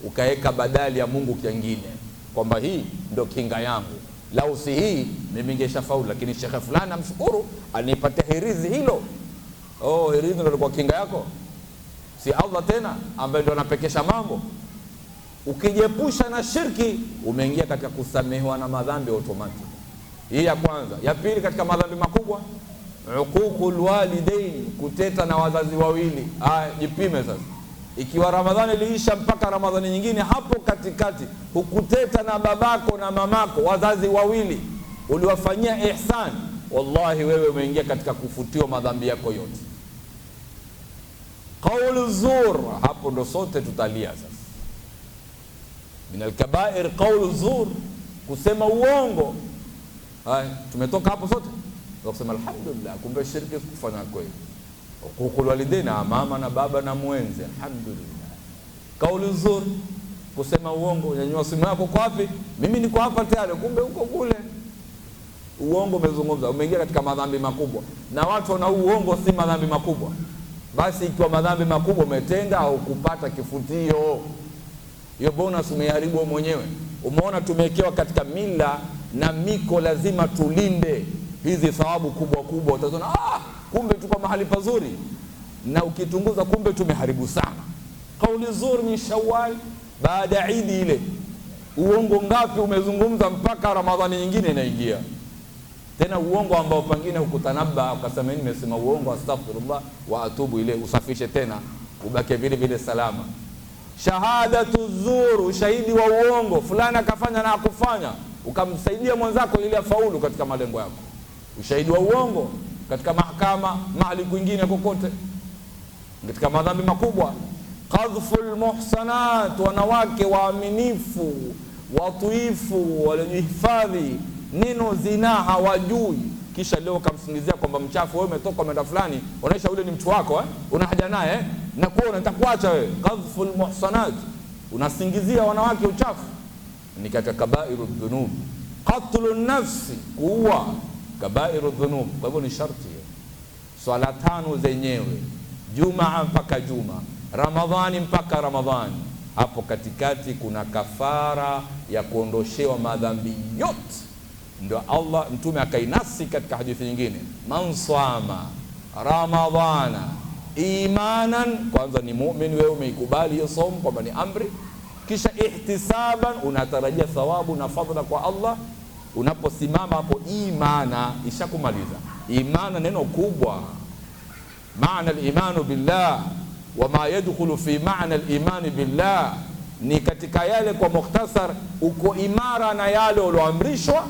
ukaweka badali ya Mungu kingine, kwamba hii ndio kinga yangu, lau si hii mimi ningeshafaulu, lakini shekhe fulani namshukuru anipatia hirizi hilo. Oh, hirizi ndio kwa kinga yako, si Allah tena ambaye ndio anapekesha mambo. Ukijepusha na shirki, umeingia katika kusamehewa na madhambi automatic. Hii ya kwanza. Ya pili katika madhambi makubwa, uququl walidain, kuteta na wazazi wawili. Jipime sasa. Ikiwa Ramadhani iliisha mpaka Ramadhani nyingine, hapo katikati hukuteta na babako na mamako, wazazi wawili, uliwafanyia ihsan, wallahi wewe umeingia katika kufutiwa madhambi yako yote. Qaulu zur, hapo ndo sote tutalia sasa. Min al-kabair qaulu zur, kusema uongo. Tumetoka hapo sote kusema alhamdulillah, kumbe shirki kufanya kweli. Uququl walidain, mama na baba na mwenzi, alhamdulillah. Qaulu zur, kusema uongo. Unyanyua simu yako, kwa wapi? Mimi niko hapa tayari, kumbe uko kule. Uongo umezungumza, umeingia katika madhambi makubwa. Na watu wana uongo si madhambi makubwa. Basi ikiwa madhambi makubwa umetenda au kupata kifutio, hiyo bonus umeharibu mwenyewe. Umeona tumewekewa katika mila na miko, lazima tulinde hizi thawabu kubwa kubwa. Utaona kumbe tuko mahali pazuri, na ukitunguza kumbe tumeharibu sana. Kauli zuri min Shawwal, baada ya Eid ile, uongo ngapi umezungumza mpaka Ramadhani nyingine inaingia. Tena uongo ambao pengine ukutanaba ukasema nimesema uongo, astaghfirullah wa atubu ile, usafishe tena ubaki vile vile salama. Shahadatu zur, ushahidi wa uongo, fulani akafanya na akufanya, ukamsaidia mwenzako ili afaulu katika malengo yako. Ushahidi wa uongo katika mahakama, mahali kwingine kokote, katika madhambi makubwa. Qadhful muhsanat, wanawake waaminifu watuifu waliohifadhi neno zina hawajui, kisha leo kamsingizia kwamba mchafu, wewe umetoka umeenda fulani, unaisha ule ni mtu wako, una haja naye na kuona nitakuacha wewe. Qadhful muhsanat, unasingizia wanawake uchafu, ni katika kabairu dhunub. Qatlun nafsi, kuua, kabairu dhunub. Kwa hivyo ni sharti swala 5 zenyewe, Jumaa mpaka Juma, Ramadhani mpaka Ramadhani. Hapo katikati kuna kafara ya kuondoshewa madhambi yote. Ndio Allah mtume akainasi katika hadithi nyingine, man sama Ramadhana imanan, kwanza ni muumini, wewe umeikubali hiyo somo kwamba ni amri, kisha ihtisaban, unatarajia thawabu na fadhila kwa Allah. Unaposimama hapo imana, ishakumaliza imana, neno kubwa. Maana al-imanu billah wa ma yadkhulu fi maana al-imani billah, ni katika yale, kwa mukhtasar, uko imara na yale ulioamrishwa,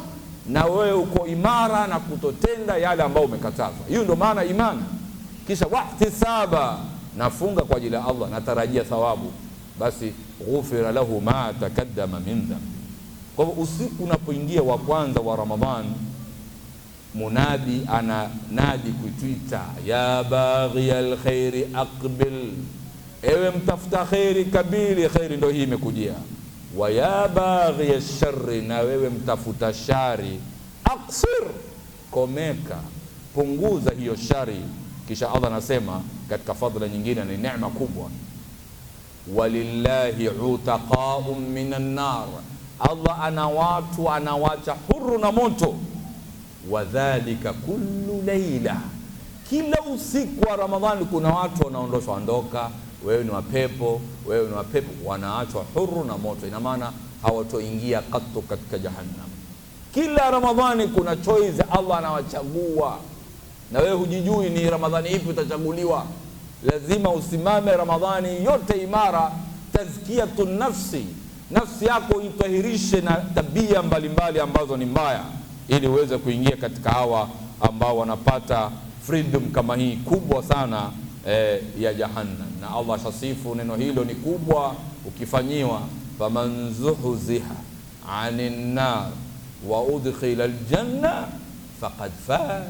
na wewe uko imara na kutotenda yale ambayo umekatazwa. Hiyo ndio maana imani. Kisha wahtisaba, nafunga kwa ajili ya Allah, natarajia thawabu, basi ghufira lahu ma takaddama min dhanbi. Kwa hivyo usiku unapoingia wa kwanza wa Ramadhan, munadi ananadi kuitwita, ya baghi alkhairi aqbil, ewe mtafuta khairi kabili, khairi ndio hii imekujia. Wa ya baghi alsharri, na wewe mtafuta shari, aqsir, komeka, punguza hiyo shari. Kisha Allah anasema katika fadhila nyingine, ni neema kubwa, walillahi utaqa'un minan nar, Allah ana watu anawacha huru na moto. Wadhalika kullu laila, kila usiku wa Ramadhani kuna watu wanaondoshwa, ondoka wewe ni wa pepo, wewe ni wa pepo, wanaachwa huru na moto. Ina maana hawatoingia katu katika jahannam. Kila Ramadhani kuna choice, Allah anawachagua, na wewe hujijui ni Ramadhani ipi utachaguliwa. Lazima usimame Ramadhani yote imara, tazkiyatun nafsi, nafsi yako itahirishe na tabia mbalimbali ambazo ni mbaya, ili uweze kuingia katika hawa ambao wanapata freedom kama hii kubwa sana ya jahannam. Na Allah shasifu neno hilo ni kubwa ukifanyiwa, faman zuhziha anin nar wa udkhila aljanna faqad faz,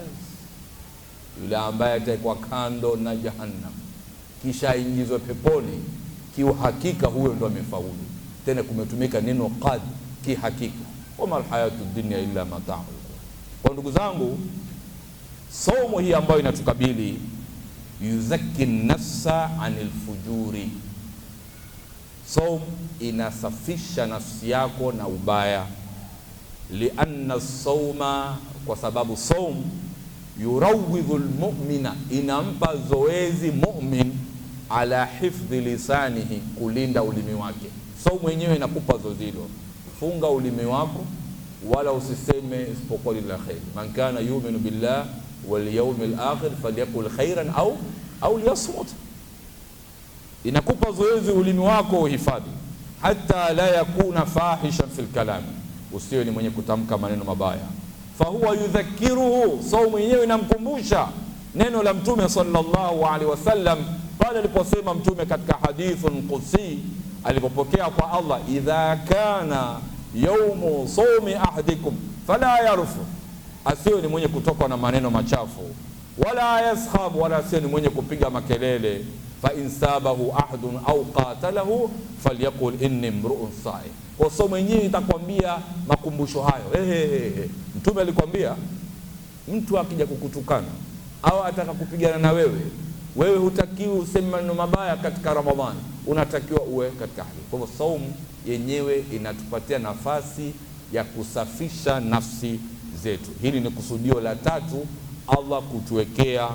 yule ambaye atakuwa kando na jahannam kisha ingizwe peponi, kiuhakika huyo ndo amefaulu. Tena kumetumika neno qad, kihakika. Wama alhayatu dunya illa mata'u. Kwa ndugu zangu, somo hii ambayo inatukabili, yuzakki nafsa anil fujuri, somo inasafisha nafsi yako na ubaya. Lianna sawma, kwa sababu somo yurawidhu almu'mina, inampa zoezi mu'min ala hifdhi lisanihi, kulinda ulimi wake. Somo yenyewe inakupa zoezi hilo, funga ulimi wako wala usiseme isipokuwa lil khair. Man kana yu'minu billah wal yawmil akhir falyakul khairan au liyasmut. Inakupa zoezi ulimi wako uhifadhi, hata la yakuna fahishan fil kalam, usiwe ni mwenye kutamka maneno mabaya. Fahuwa yudhakiruhu, saumu yenyewe inamkumbusha neno la Mtume sallallahu alaihi wasallam pale aliposema Mtume katika hadithun qudsi alipopokea kwa Allah, idha kana yawmu sawmi ahadikum fala yarfu, asiwe ni mwenye kutoka na maneno machafu, wala yaskhab, wala asiwe ni mwenye kupiga makelele. Fa insabahu ahadun au qatalahu falyaqul inni mru'un sa'i. Kwa somo yenyewe itakwambia makumbusho hayo. Mtume alikwambia mtu akija kukutukana au ataka kupigana na wewe hutakiwi useme maneno mabaya katika Ramadhani, unatakiwa uwe katika hali. Kwa hivyo saumu yenyewe inatupatia nafasi ya kusafisha nafsi zetu. Hili ni kusudio la tatu Allah kutuwekea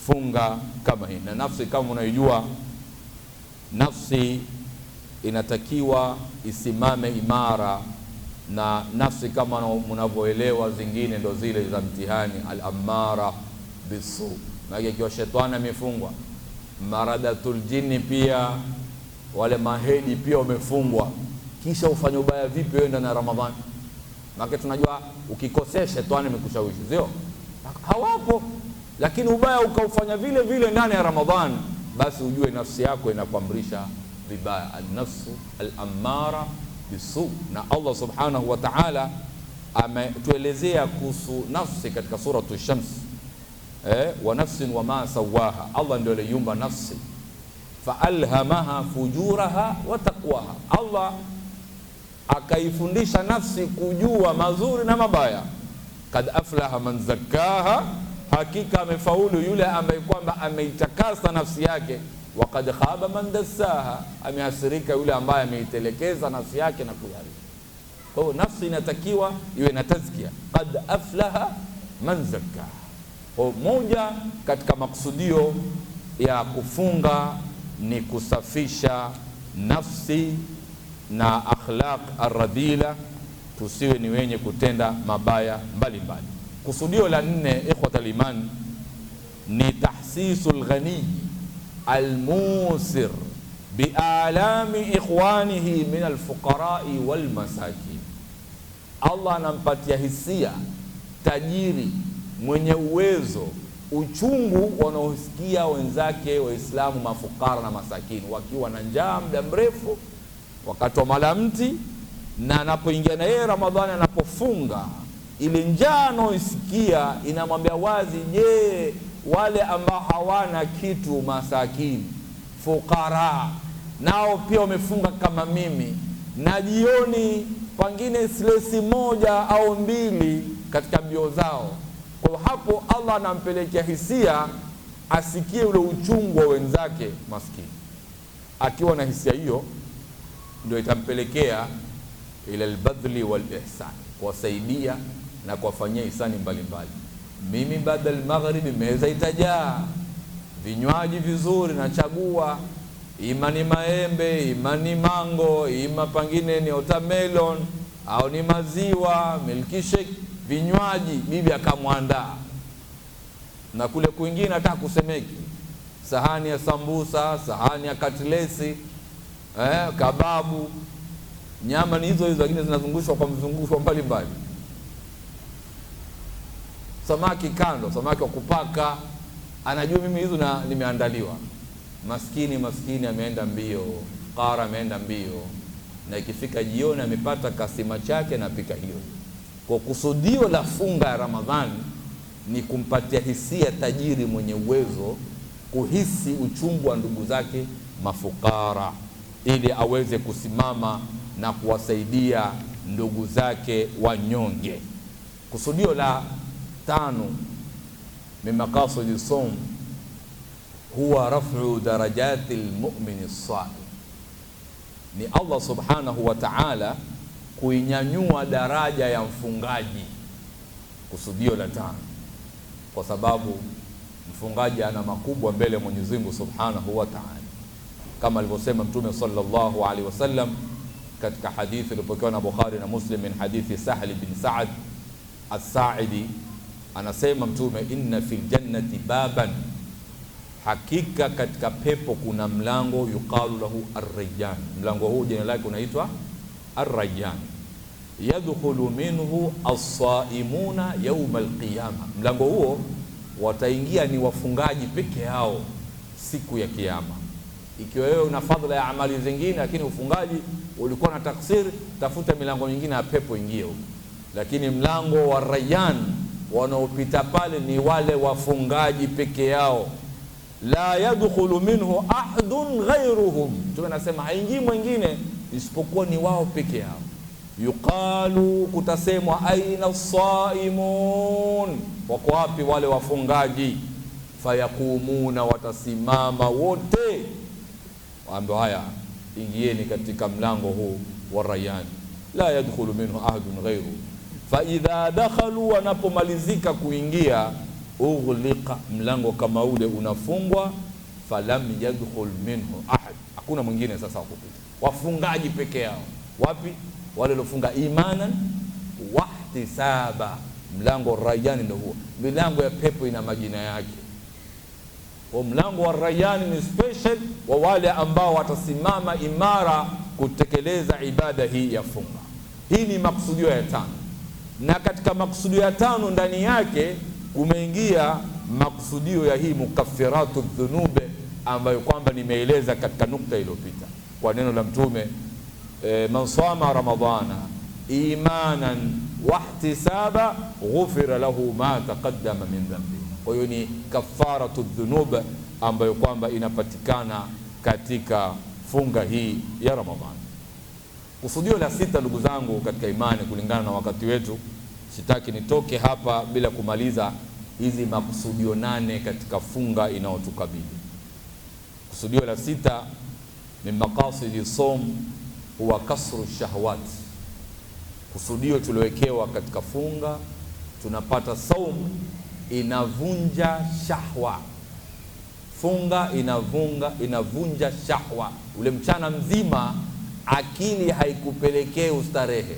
funga kama hii. Na nafsi kama unayojua, nafsi inatakiwa isimame imara, na nafsi kama mnavyoelewa zingine ndo zile za mtihani, al-ammara bisu. Na ikiwa shetani amefungwa, maradatul jini pia, wale mahedi pia wamefungwa, kisha ufanye ubaya vipi wewe ndani ya Ramadhani? Maana tunajua ukikosea shetani amekushawishi, sio? Hawapo. Lakini ubaya ukaufanya vile vile ndani ya Ramadhani, basi ujue nafsi yako inakuamrisha vibaya, al-nafsu al-ammara bisu. Na Allah subhanahu wa ta'ala ametuelezea kuhusu nafsi katika suratu Shams, wa nafsin wa ma sawaha. Allah ndio aliumba nafsi, fa alhamaha fujuraha wa taqwaha. Allah akaifundisha nafsi kujua mazuri na mabaya. Kad aflaha man zakkaha, hakika amefaulu yule ambaye kwamba ameitakasa nafsi yake. Wa kad khaba man dassaha, amehasirika yule ambaye ameitelekeza nafsi yake na kuyari. Kwa hiyo nafsi inatakiwa iwe na tazkia, kad aflaha man zakkaha. Kwa moja katika makusudio ya kufunga ni kusafisha nafsi na akhlaq arradila, tusiwe ni wenye kutenda mabaya mbalimbali. Kusudio la nne, ikhwatal iman, ni tahsisul ghani almusir bialami ikhwanihi min alfuqarai walmasakin. Allah anampatia hisia tajiri mwenye uwezo uchungu wanaosikia wenzake Waislamu mafukara na masakini wakiwa na njaa muda mrefu wakati wa malamti, na anapoingia na yeye Ramadhani, anapofunga, ile njaa anaosikia inamwambia wazi, je, wale ambao hawana kitu, masakini, fukara, nao pia wamefunga kama mimi, na jioni pengine silesi moja au mbili katika mbio zao. Kwa hapo Allah anampelekea hisia asikie ule uchungu wa wenzake maskini. Akiwa na hisia hiyo, ndio itampelekea ila albadli wal ihsan, kuwasaidia na kuwafanyia ihsani mbalimbali. Mimi baada al-maghrib meza itajaa vinywaji vizuri, nachagua ima ni maembe, ima ni mango, ima pangine ni watermelon, au ni maziwa, milkshake, vinywaji, bibi akamwandaa. Na kule kwingine hata kusemeki, sahani ya sambusa, sahani ya katlesi, kababu, nyama ni hizo hizo, lakini zinazungushwa kwa mzunguko mbalimbali. Samaki kando, samaki wa kupaka, anajua mimi hizo na nimeandaliwa. Maskini ameenda mbio, qara ameenda mbio, na ikifika jioni amepata kasima chake na pika hiyo. Kwa kusudio la funga ya Ramadhani ni kumpatia hisia tajiri mwenye uwezo kuhisi uchungu wa ndugu zake mafukara, ili aweze kusimama na kuwasaidia ndugu zake wanyonge. Kusudio la 5 min maqasidi som huwa raf'u darajati almu'min as-sa'im, ni Allah subhanahu wa ta'ala kuinyanyua daraja ya mfungaji. Kusudio la 5, kwa sababu mfungaji ana makubwa mbele Mwenyezi Mungu subhanahu wa ta'ala, kama alivyosema Mtume sallallahu alaihi wasallam katika hadithi iliyopokewa na Bukhari na Muslim min hadithi Sahl bin Sa'd as-Sa'idi, anasema Mtume, inna fil jannati baban, hakika katika pepo kuna mlango, yuqalu lahu ar-Rayyan. Mlango huu jina lake unaitwa ar-Rayyan, yadkhulu minhu as-saimuna yawm al-qiyama. Mlango huo wataingia ni wafungaji peke yao siku ya kiyama. Ikiwa wewe una fadhila ya amali zingine, lakini ufungaji ulikuwa na taksiri, tafuta milango mingine ya pepo, ingie huko. Lakini mlango wa Rayyan wanaopita pale ni wale wafungaji peke yao. La yadkhulu minhu ahadun ghayruhum, tunasema haingii mwingine isipokuwa ni wao peke yao. Yuqalu, kutasemwa, aina as-saimun, wako wapi wale wafungaji? Fayakumuna, watasimama wote, waambie haya, ingieni katika mlango huu wa Rayyan, la yadkhulu minhu ahadun ghayru. Fa idha dakhalu, wanapomalizika kuingia, ughliqa, mlango kama ule unafungwa, falam yadkhul minhu ahad, hakuna mwingine sasa wakupita, wafungaji peke yao. Wapi? Wale waliofunga imanan wahtisaba. Mlango wa Rayyan ndio huo. Milango ya pepo ina majina yake. Kwa mlango wa Rayyan ni special wa wale ambao watasimama imara kutekeleza ibada hii ya funga. Hii ni makusudio ya 5, na katika makusudio ya 5 ndani yake kumeingia makusudio ya hii mukaffiratu dhunub, ambayo kwamba nimeeleza katika nukta iliyopita kwa neno la Mtume, man sama ramadhana imanan wahtisaba ghufira lahu ma taqaddama min dhanbi. Kwa hiyo ni kafaratu dhunub ambayo kwamba inapatikana katika funga hii ya Ramadhani. Kusudio la 6, ndugu zangu katika imani, kulingana na wakati wetu, sitaki nitoke hapa bila kumaliza hizi makusudio 8 katika funga inayotukabili. Kusudio la 6 min maqasidi som huwa kasru shahawat. Kusudio tuliowekewa katika funga, tunapata saum inavunja shahwa. Funga inavunja shahwa. Ule mchana mzima akili haikupelekei ustarehe,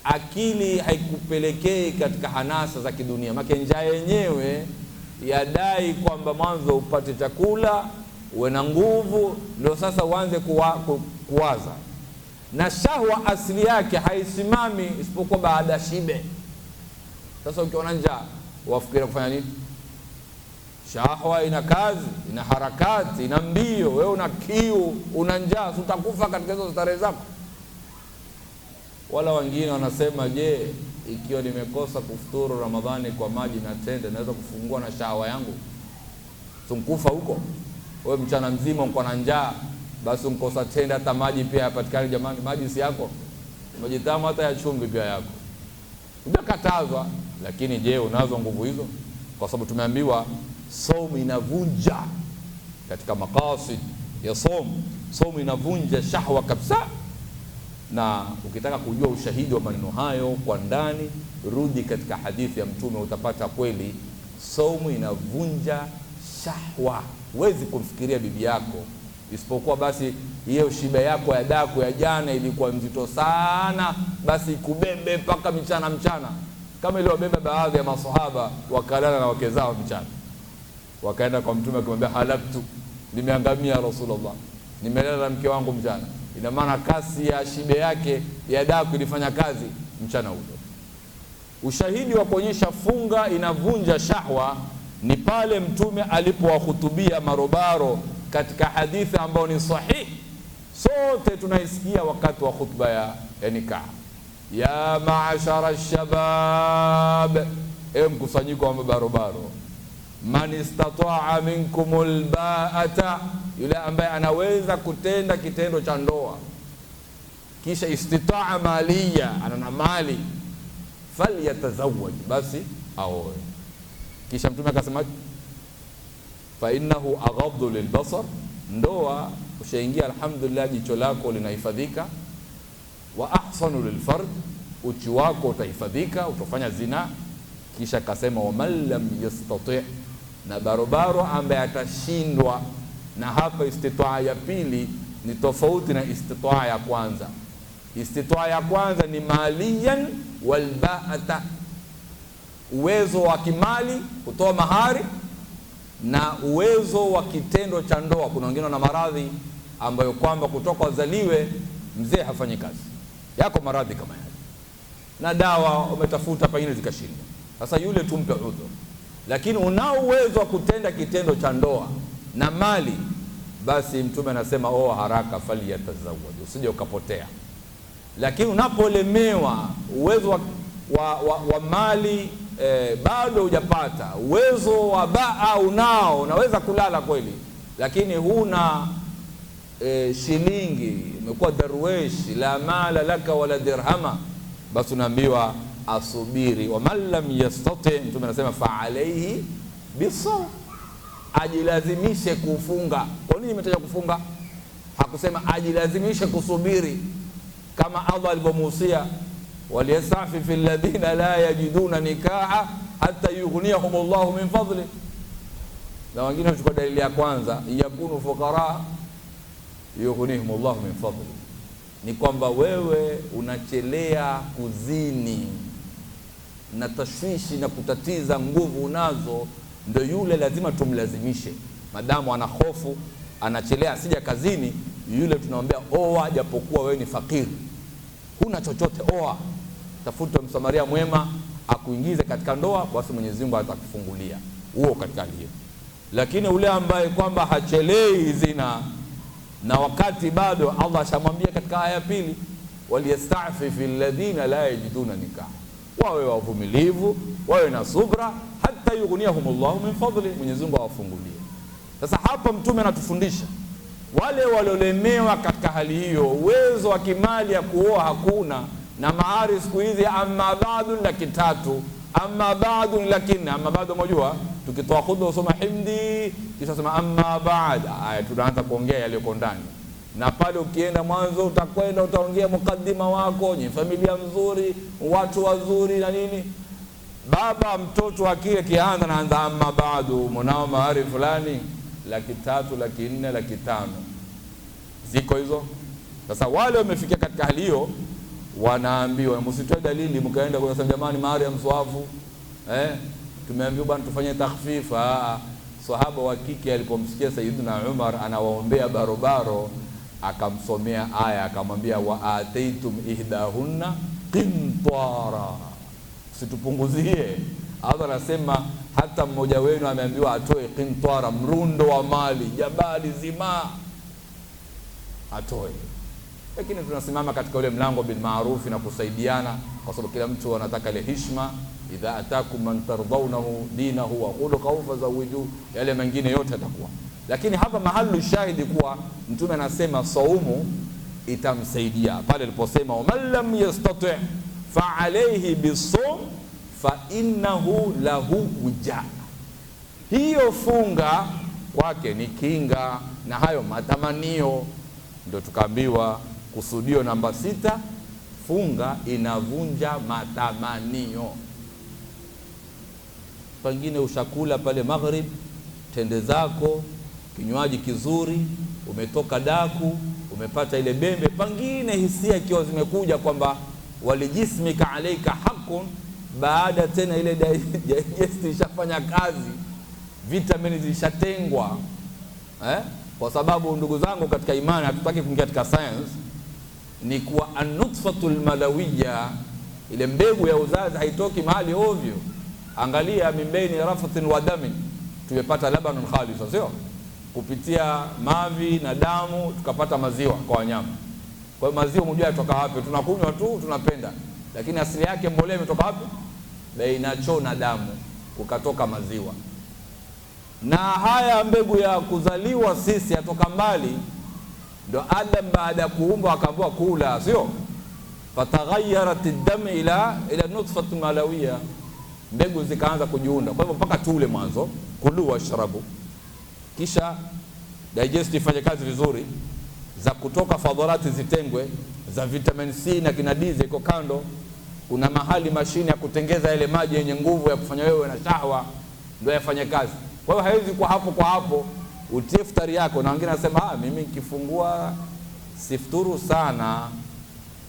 akili haikupelekei katika hanasa za kidunia. Maana njaa yenyewe yadai kwamba mwanzo upate chakula, uwe na nguvu, ndio sasa uanze kuwaza. Na shahwa asili yake haisimami isipokuwa baada ya shibe. Sasa ukiona njaa wafikiria kufanya nini? Shahwa ina kazi, ina harakati, ina mbio. Wewe una kiu, una njaa, utakufa katika hizo starehe zako. Wala wengine wanasema, je, ikiwa nimekosa kufuturu Ramadhani kwa maji na tende, naweza kufungua na shahwa yangu? Sunkufa huko. Wewe mchana mzima uko na njaa, basi unkosa tende, hata maji pia yapatikane. Jamani, maji si yako? Maji tamu hata ya chumvi pia yako. Unakatazwa, lakini je, unazo nguvu hizo? Kwa sababu tumeambiwa saumu inavunja, katika maqasid ya saumu inavunja shahwa kabisa. Na ukitaka kujua ushahidi wa maneno hayo kwa ndani, rudi katika hadithi ya Mtume, utapata kweli saumu inavunja shahwa. Huwezi kumfikiria bibi yako isipokuwa basi hiyo shiba yako ya daku ya jana ilikuwa mzito sana, basi kubebe mpaka mchana, kama ile wabeba baadhi ya maswahaba wakalala na wake zao mchana, wakaenda kwa Mtume akamwambia halaktu, nimeangamia Rasulullah, nimelala na mke wangu mchana. Ina maana kasi ya shibe yake ya daku ilifanya kazi mchana ule. Ushahidi wa kuonyesha funga inavunja shahwa ni pale Mtume alipowahutubia marobaro katika hadithi ambayo ni sahihi, sote tunaisikia wakati wa khutba ya nikah: ya ma'ashara shabab, mkusanyiko wa mabarobaro, man istata'a minkumul ba'ata, yule ambaye anaweza kutenda kitendo cha ndoa, kisha istita'a maliya, ana mali, falyatazawwaj, basi aoe. Kisha Mtume akasema fa innahu aghaddu lilbasar, ndoa ushaingia alhamdulillah, jicho lako linahifadhika, wa ahsanu lilfard, uchi wako utahifadhika, utafanya zina. Kisha akasema wa man lam yastati', na barobaro ambaye atashindwa. Na hapa istitaa ya pili ni tofauti na istitaa ya kwanza. Istitaa ya kwanza ni maliyan wal ba'ata, uwezo wa kimali kutoa mahari na uwezo wa kitendo cha ndoa. Kuna wengine na maradhi ambayo kwamba kutoka wazaliwe mzee hafanyi kazi, yako maradhi kama yale, na dawa umetafuta pengine zikashinda, sasa yule tumpe udhur. Lakini unao uwezo wa kutenda kitendo cha ndoa na mali, basi Mtume anasema haraka, falyatazawwaj, usije ukapotea. Lakini unapolemewa uwezo wa mali, bado hujapata uwezo wa baa, unaweza kulala kweli, lakini huna shilingi, umekuwa darwesh, la mala laka wala dirhama, basi unaambiwa asubiri. Wa man lam yastati, Mtume anasema fa alayhi bisawm, ajilazimishe kufunga. Kwa nini imetaja kufunga? Hakusema ajilazimishe kusubiri, kama Allah alivyomuhusia waliyastafi fi alladhina la yajiduna nikaha hatta yughniyahum Allahu min fadli. Na wengine wachukua dalili ya kwanza, yakunu fuqara yughnihum Allahu min fadli, ni kwamba wewe unachelea kuzini na tashwishi na kutatiza, nguvu unazo, ndio yule lazima tumlazimishe. Madamu ana hofu, anachelea asija kazini, yule tunamwambia oa, japokuwa wewe ni fakiri, huna chochote, oa, tafuta msamaria mwema akuingize katika ndoa, basi Mwenyezi Mungu atakufungulia huo katika hiyo. Lakini ule ambaye kwamba hachelei zina, na wakati bado Allah ashamwambia katika aya pili, waliyastafi fil ladina la yajiduna nikah, wawe wavumilivu, wawe na subra, hata yughniyahumullahu min fadli, Mwenyezi Mungu awafungulie. Sasa hapa Mtume anatufundisha wale waliolemewa katika hali hiyo, uwezo wa kimali ya kuoa hakuna, na mahari siku hizi amma ba'du laki 3, amma ba'du laki 4. Amma ba'du mojua, tukitoa khutba usoma himdi kisha sema amma ba'd, tunaanza kuongea yaliyoko ndani. Na pale ukienda mwanzo utakwenda utaongea mukaddima wako, ni familia mzuri, watu wazuri na nini. Baba mtoto akile kianza naanza amma ba'du, mwanao mahari fulani laki 3, laki 4, laki 5, ziko hizo. Sasa wale wamefikia katika hali hiyo, wanaambiwa msitoe dalili mkaenda kwa sababu jamani mahari ya mswafu, tumeambiwa bwana tufanye takhfifa. Sahaba wa kike alipomsikia Sayyidina Umar anawaombea barobaro, akamsomea aya, akamwambia wa ataitum ihdahunna qintara, situpunguzie. Allah anasema hata mmoja wenu ameambiwa atoe qintara, mrundo wa mali, jabali zima atoe. Lakini tunasimama katika ule mlango bil maarufi na kusaidiana, kwa sababu kila mtu anataka ile heshima. Idha atakum man tardawnahu dinahu wa khuluquhu fazawiju, yale mengine yote yatakuwa. Lakini hapa mahali shahidi kuwa Mtume anasema saumu itamsaidia pale aliposema man lam yastati fa alayhi bisawm fa innahu lahu wija, hiyo funga kwake ni kinga na hayo matamanio. Ndio tukaambiwa kusudio namba 6, funga inavunja matamanio. Pengine ushakula pale maghrib, tende zako kinywaji kizuri, umetoka daku, umepata ile bembe, pengine hisia ikiwa zimekuja kwamba walijismika alaika hakun, baada tena ile digest ishafanya kazi, vitamini zishatengwa. Kwa sababu ndugu zangu katika imani, hatutaki kuingia katika science, ni kuwa an-nutfatul malawiyya, ile mbegu ya uzazi haitoki mahali ovyo. Angalia, mimbaini rafathin wa damin, tumepata labanun khalis, sio kupitia mavi na damu tukapata maziwa kwa wanyama. Kwa hiyo maziwa mmoja yatoka wapi? Tunakunywa tu, tunapenda, lakini asili yake mbolea imetoka wapi? Baina choo na damu ukatoka maziwa. Na haya mbegu ya kuzaliwa sisi yatoka mbali, ndo Adam baada ya kuumbwa akaambiwa kula, sio? Fataghayarat ad-dam ila nutfat malawiyya, mbegu zikaanza kujiunda. Kwa hivyo mpaka tule mwanzo, kulu washrabu, kisha digestive ifanye kazi vizuri, za kutoka fadharati zitengwe, za vitamin C na kina D ziko kando. Kuna mahali mashine ya kutengeza ile maji yenye nguvu ya kufanya wewe na shahwa ndio yafanye kazi. Kwa hiyo haiwezi kwa hapo utie iftari yako. Na wengine nasema mimi nikifungua sifturu sana,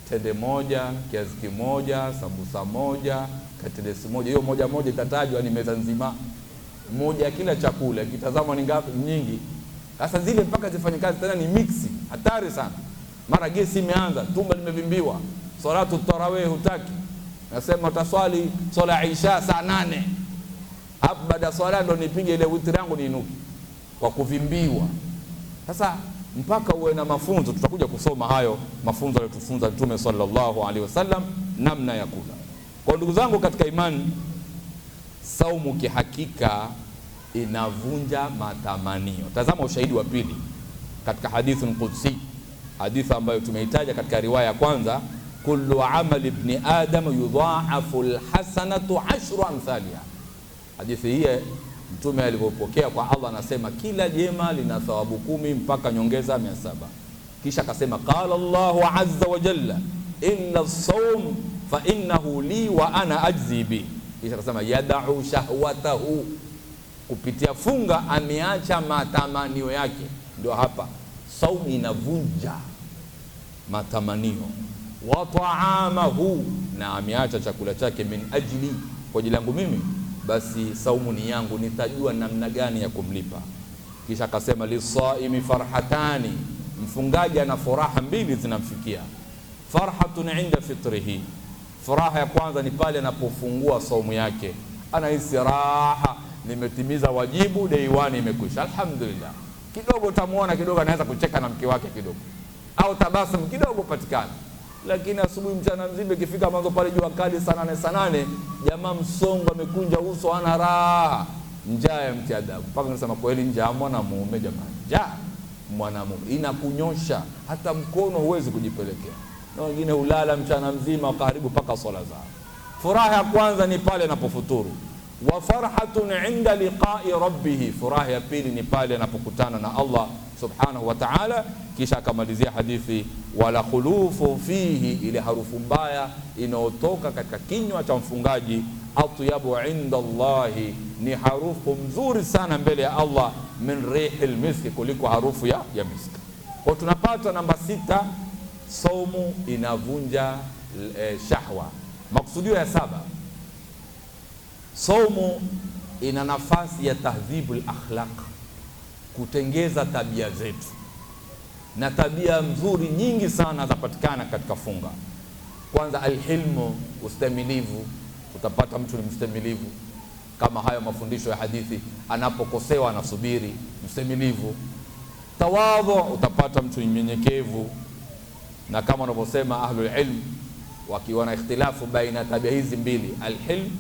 tende moja, kiazi kimoja, sambusa moja, katilesi moja, hiyo moja itatajwa ni meza nzima moja kila chakula, kitazama ni ngapi nyingi. Sasa zile mpaka zifanye kazi tena ni mixi, hatari sana. Mara gesi imeanza, tumbo limevimbiwa, salatu tarawih hutaki, nasema utaswali swala isha saa 8, hapo baada swala ndo nipige ile witri yangu niinuki kwa kuvimbiwa. Sasa mpaka uwe na mafunzo, tutakuja kusoma hayo mafunzo aliyotufunza Mtume sallallahu alaihi wasallam namna ya kula. Kwa ndugu zangu katika imani, saumu kihakika inavunja matamanio. Tazama ushahidi wa pili katika hadithi qudsi, hadithi ambayo tumeitaja katika riwaya ya kwanza, kullu amali ibn adam yudha'afu alhasanatu 10 amthaliha. Hadithi hii Mtume alipopokea kwa Allah anasema kila jema lina thawabu 10 mpaka nyongeza 700. Kisha akasema qala Allahu azza wa jalla illa as-sawm fa innahu li wa ana ajzi bi. Kisha akasema yad'u shahwatahu, kupitia funga ameacha matamanio yake. Ndio hapa saumu inavunja matamanio. Wa ta'amahu, na ameacha chakula chake, min ajli, kwa ajili yangu mimi, basi saumu ni yangu, nitajua namna gani ya kumlipa. Kisha akasema lisaimi farhatani, mfungaji ana furaha mbili zinamfikia. Farhatun inda fitrihi, furaha ya kwanza ni pale anapofungua saumu yake, anahisi raha, nimetimiza wajibu, day 1 imekwisha, alhamdulillah. Kidogo tamuona kidogo anaweza kucheka na mke wake kidogo, au tabasamu kidogo patikana. Lakini asubuhi mchana mzima ikifika mwanzo pale jua kali saa 8, jamaa msongo amekunja uso, ana raha, njaa ya mtiadabu. Mpaka nasema kweli njaa mwanamume jamani, njaa mwanamume inakunyosha, hata mkono huwezi kujipelekea. Na wengine hulala mchana mzima karibu mpaka swala zao. Furaha ya kwanza ni pale anapofuturu. Wa farhatun inda liqa'i rabbih, furaha ya pili ni pale anapokutana na Allah subhanahu wa ta'ala. Kisha akamalizia hadithi wala khulufu fihi, ile harufu mbaya inayotoka katika kinywa cha mfungaji, atyabu inda Allahi, ni harufu mzuri sana mbele ya Allah, min rihil miski, kuliko harufu ya miski. Kwa tunapata namba 6, saumu inavunja shahwa. Maksudio ya 7, saumu ina nafasi ya tahdhibul akhlaq, kutengeza tabia zetu. Na tabia nzuri nyingi sana zapatikana katika funga. Kwanza alhilmu, ustamilivu. Utapata mtu ni mstamilivu, kama hayo mafundisho ya hadithi, anapokosewa anasubiri, mstamilivu. Tawadhu, utapata mtu ni mnyenyekevu. Na kama wanavyosema ahlul ilm, wakiwa na ikhtilafu baina tabia hizi mbili, alhilm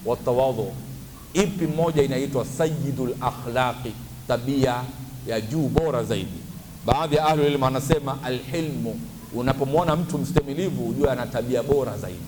wa tawadhu, ipi moja inaitwa sayyidul akhlaqi, tabia ya juu bora zaidi? Baadhi ya ahlul ilm wanasema alhilmu, unapomwona mtu mstamilivu ujue ana tabia bora zaidi.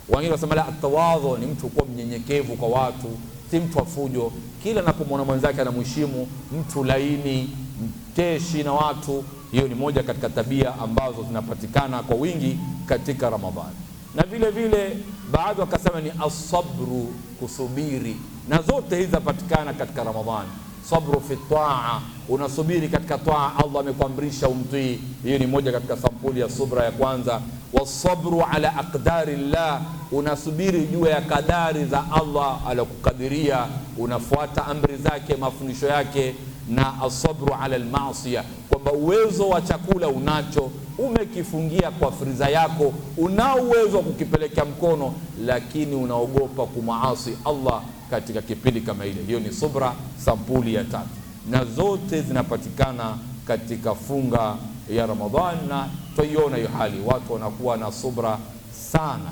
Wengine wanasema la, tawadhu ni mtu kuwa mnyenyekevu kwa watu, si mtu afujo, kila anapomwona mwenzake anamheshimu, mtu laini, mteshi na watu. Hiyo ni moja katika tabia ambazo zinapatikana kwa wingi katika Ramadhani. Na vile vile baadhi wakasema ni asabru, kusubiri, na zote hizi zapatikana katika Ramadhani. sabru fi taa, unasubiri katika taa, Allah amekuamrisha umtii. Hiyo ni moja katika sampuli ya subra ya kwanza. Wasabru ala aqdari llah, unasubiri juu ya kadari za Allah alokukadiria, unafuata amri zake, mafundisho yake. Na asabru ala almaasiya, kwamba uwezo wa chakula unacho, umekifungia kwa friza yako, una uwezo wa kukipeleka mkono, lakini unaogopa kumaasi Allah katika kipindi kama ile. Hiyo ni subra sampuli ya tatu, na zote zinapatikana katika funga ya Ramadhan. Na tuiona hiyo hali, watu wanakuwa na subra sana.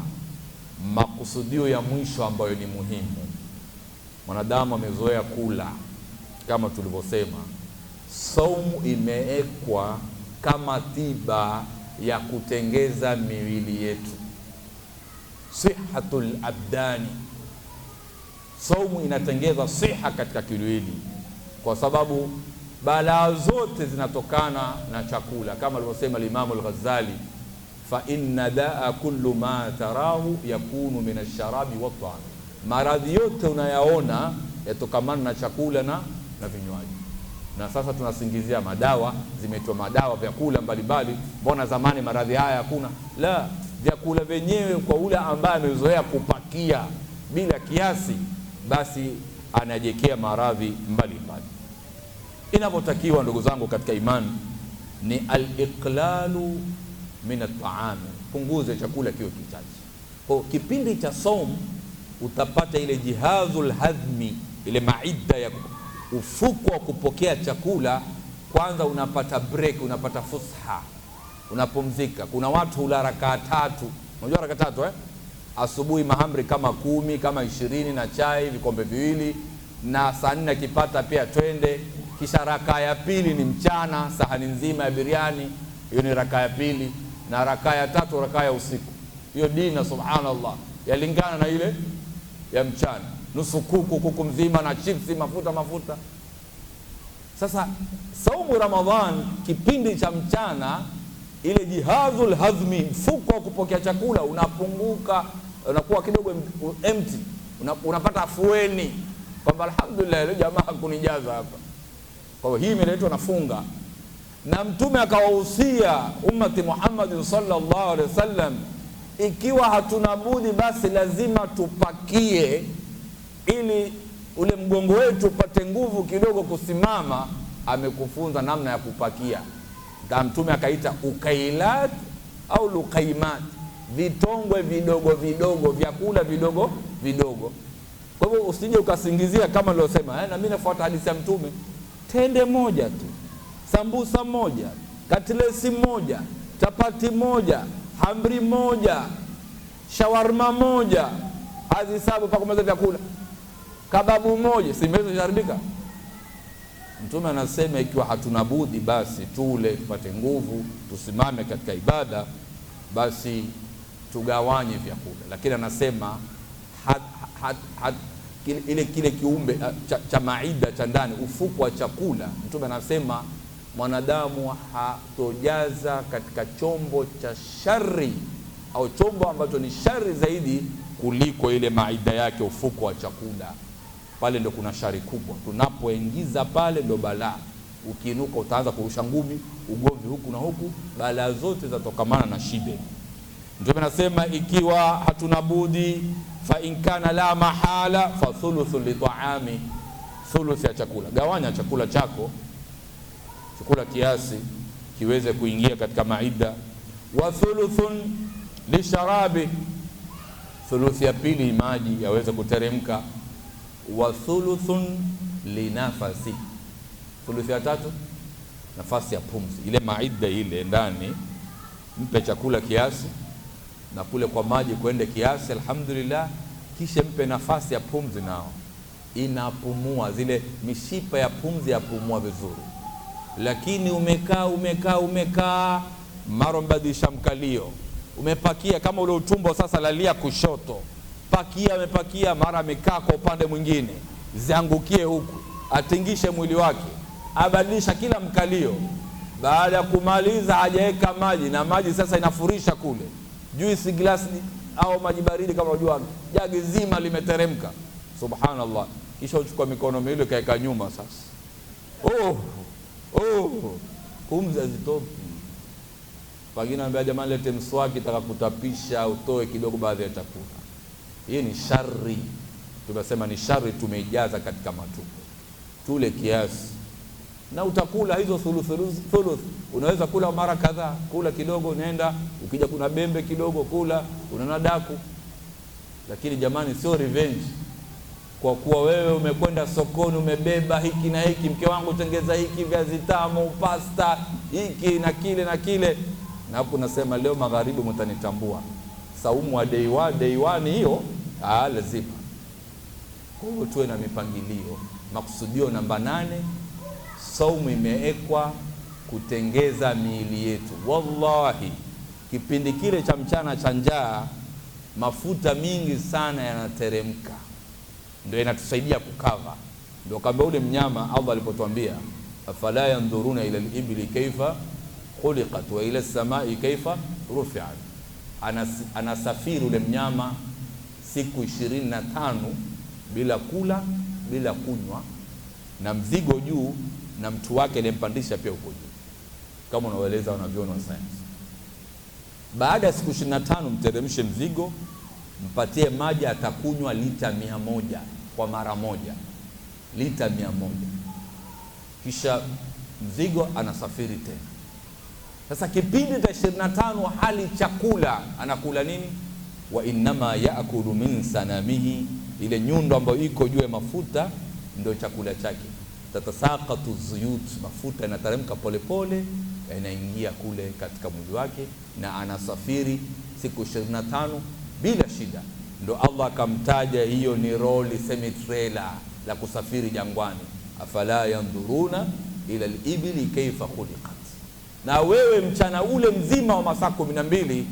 Makusudio ya mwisho ambayo ni muhimu, mwanadamu amezoea kula. Kama tulivyosema, saumu imeekwa kama tiba ya kutengeza miwili yetu, sihatul abdani. Saumu inatengeza siha katika kiwili, kwa sababu balaa zote zinatokana na chakula, kama alivyosema Imam al-Ghazali, fa inna daa kullu ma tarahu yakunu min ash-sharabi wa ta'am. Maradhi yote unayaona yatokamana na chakula na vinywaji. Na sasa tunasingizia madawa, zimetoa madawa, vyakula mbalimbali. Mbona zamani maradhi haya hakuna? La, vyakula wenyewe kwa ule ambaye amezoea kupakia bila kiasi, basi anajekea maradhi mbalimbali. Inavyotakiwa ndugu zangu katika imani ni al-iqlalu min at-ta'am, punguze chakula kiwe kichache. Kwa kipindi cha saum utapata ile jihazul hadhmi, ile maida ya ufuko wa kupokea chakula. Kwanza unapata break, unapata fusha, unapumzika. Kuna watu hula rakaa tatu, unajua rakaa tatu asubuhi mahamri kama 10 kama 20 na chai vikombe viwili, na saa 4 akipata pia twende. Kisha rakaa ya pili ni mchana, sahani nzima ya biriani, hiyo ni rakaa ya pili. Na rakaa ya tatu rakaa ya usiku, hiyo dina subhanallah yalingana na ile ya mchana, nusu kuku mzima na chipsi mafuta. Sasa saumu Ramadhan, kipindi cha mchana, ile jihazul hazmi, mfuko wa kupokea chakula unapunguka, unakuwa kidogo empty, unapata afueni kwamba alhamdulillah ile jamaa kunijaza hapa. Kwa hiyo hii imeletwa na funga, na Mtume akawahusia ummati Muhammad sallallahu alaihi wasallam, ikiwa hatuna budi basi lazima tupakie ili ule mgongo wetu upate nguvu kidogo kusimama. Amekufunza namna ya kupakia, na Mtume akaita ukailat au luqaimat, vitongwe vidogo vidogo, vyakula vidogo vidogo. Kwa hivyo usije ukasingizia kama nilosema, na mimi nafuata hadithi ya Mtume, tende moja tu, sambusa moja, katlesi moja, chapati moja, hamri moja, shawarma moja, hazisabu pa kumeza vyakula, kababu moja, simeweza kuharibika. Mtume anasema ikiwa hatuna budi basi tule, tupate nguvu, tusimame katika ibada, basi tugawanye vyakula. Lakini anasema kile kiumbe cha maida cha ndani, ufuko wa chakula, Mtume anasema mwanadamu hatojaza katika chombo cha shari, au chombo ambacho ni shari zaidi kuliko ile maida yake, ufuko wa chakula. Pale ndo kuna shari kubwa, tunapoingiza pale ndo balaa. Ukiinuka utaanza kurusha ngumi, ugomvi huku na huku, balaa zote zatokamana na shibe. Mtume anasema ikiwa hatuna budi, fa in kana la mahala fa thuluthu li ta'ami, thuluth ya chakula. Gawanya chakula chako, chakula kiasi kiweze kuingia katika maida. Wa thuluthun li sharabi, thuluthi ya pili maji yaweze kuteremka. Wa thuluthun li nafasi, thuluthi ya tatu nafasi ya pumzi, ile maida ile ndani. Mpe chakula kiasi na kule kwa maji kwende kiasi, alhamdulillah. Kisha mpe nafasi ya pumzi, nao inapumua, zile mishipa ya pumzi yapumua vizuri. Lakini umekaa mara mbadilisha mkalio, umepakia kama ule utumbo sasa lalia kushoto, amepakia mara amekaa kwa upande mwingine, ziangukie huku, atingishe mwili wake, abadilisha kila mkalio. Baada ya kumaliza hajaweka maji, na maji sasa inafurisha kule, juisi glasi au maji baridi kama unajua, jagi zima limeteremka, subhanallah. Kisha uchukua mikono miwili kaeka nyuma, sasa Pumzi zitoki. Pengine anambia jamani, lete mswaki, taka kutapisha, utoe kidogo baadhi ya chakula. Hii ni shari. Tunasema ni shari, tumeijaza katika matupo. Tule kiasi, na utakula hizo thuluth. Unaweza kula mara kadhaa, kula kidogo, nenda ukija kuna bembe kidogo kula, unana daku. Lakini jamani, sio revenge. Kwa kuwa wewe umekwenda sokoni, umebeba hiki na hiki, mke wangu tengeza hiki, viazi tamu, pasta, hiki na kile na kile, na hapo nasema leo magharibi mtanitambua. Saumu wa day one hiyo lazima. Kwa hiyo tuwe na mipangilio. Makusudio namba 8, saumu imeekwa kutengeza miili yetu. Wallahi, kipindi kile cha mchana cha njaa, mafuta mingi sana yanateremka, ndio inatusaidia kukava. Ndio kama ule mnyama Allah alipotuambia afala yanzuruna ila al-ibli kaifa khuliqat wa ila as-samai kaifa rufi'at. Anasafiri ule mnyama siku 25 bila kula bila kunywa, na mzigo juu, na mtu wake aliyempandisha pia uko juu, kama unaoeleza wanavyoni wa science. Baada ya siku 25 mteremshe mzigo, mpatie maji, atakunywa lita 100 kwa mara moja, lita 100. Kisha mzigo anasafiri tena. Sasa kipindi cha 25 hali chakula, anakula nini? Wa innama yaakulu min sanamihi, ile nyundo ambayo iko juu ya mafuta ndio chakula chake. Tatasaqatu zuyut, mafuta yanateremka polepole, yanaingia kule katika mwili wake, na anasafiri siku 25 bila shida. Ndio Allah akamtaja hiyo ni roli semi-trailer la kusafiri jangwani. Afala yanzuruna ila al-ibli kaifa khuliqat. Na wewe mchana ule mzima wa masaa 12,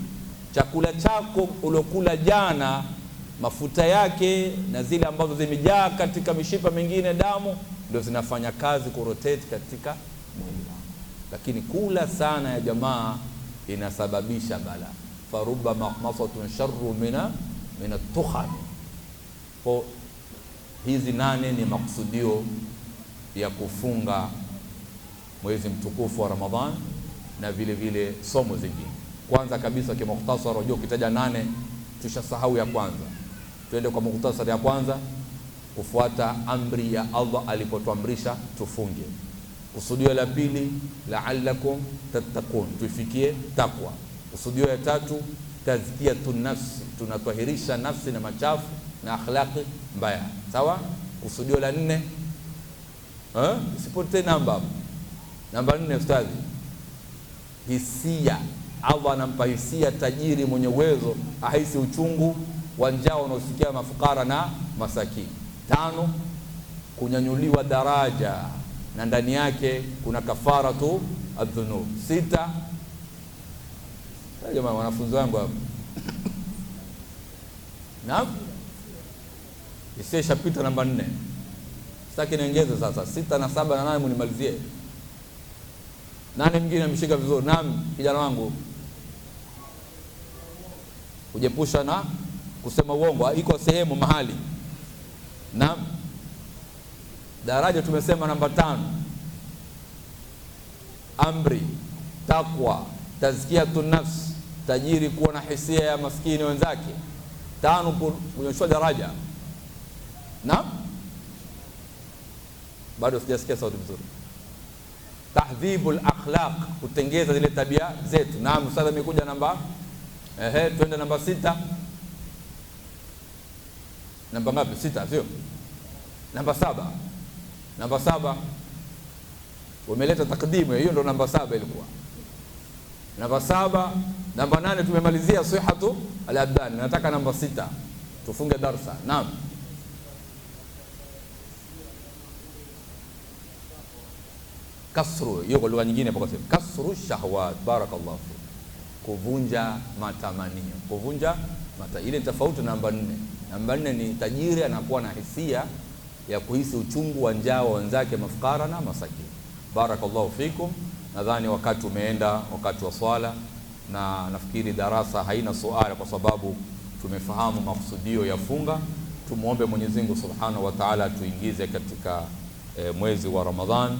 chakula chako ulokula jana, mafuta yake na zile ambazo zimejaa katika mishipa mingine damu, ndio zinafanya kazi kurotate katika mwili wako. Lakini kula sana ya jamaa inasababisha bala. Faruba mahmasatun sharru min at-tukhan. Kwa hizi 8 ni makusudio ya kufunga mwezi mtukufu wa Ramadhan, na vile vile somo zingine. Kwanza kabisa kimukhtasar, unajua ukitaja 8 tushasahau ya kwanza. Tuende kwa mukhtasar ya kwanza, kufuata amri ya Allah alipotuamrisha tufunge. Kusudio la pili, la'allakum tattaqun, tufikie takwa. Kusudio ya tatu, tazkiyatun nafsi, tunatwahirisha nafsi na machafu na akhlaqi mbaya. Sawa? Kusudio la 4, usipotee namba 4 ustadhi, hisia. Allah anampa hisia tajiri mwenye uwezo ahisi uchungu wa njaa unaosikia mafukara na masakini. 5, kunyanyuliwa daraja na ndani yake kuna kafaratu adh-dhunub. 6, jamaa wanafunzi wangu hapa naam, isishapita namba 4, sitaki niongeze sasa. 6 na 7 na 8 mnimalizie. 8 mwingine ameshika vizuri. Naam, kijana wangu, ujepusha na kusema uongo, iko sehemu mahali. Naam, daraja tumesema namba 5, amri, takwa, tazkiyatun nafs, tajiri kuwa na hisia ya maskini wenzake. 5, kunyosha daraja. Naam, bado sijasikia sauti vizuri. Tahdhibul akhlaq, kutengeza zile tabia zetu. Naam, sasa imekuja namba twende namba 6. Namba ngapi? 6, sio? Namba 7. Namba 7 umeleta takdimu, hiyo ndo namba 7 ilikuwa. Namba 7, namba 8 tumemalizia sihhatu al-abdan. Nataka namba 6 tufunge darasa. Naam, kasru, hiyo kwa lugha nyingine hapo kasema kasru shahawat. Barakallahu fi, kuvunja matamanio, kuvunja ile tofauti na namba 4. Namba 4 ni tajiri anakuwa na hisia ya kuhisi uchungu wa njaa wa wenzake mafukara na masakini. Barakallahu fikum. Nadhani wakati umeenda, wakati wa swala, na nafikiri darasa haina suala kwa sababu tumefahamu makusudio ya funga. Tumuombe Mwenyezi Mungu Subhanahu wa Ta'ala tuingize katika mwezi wa Ramadhan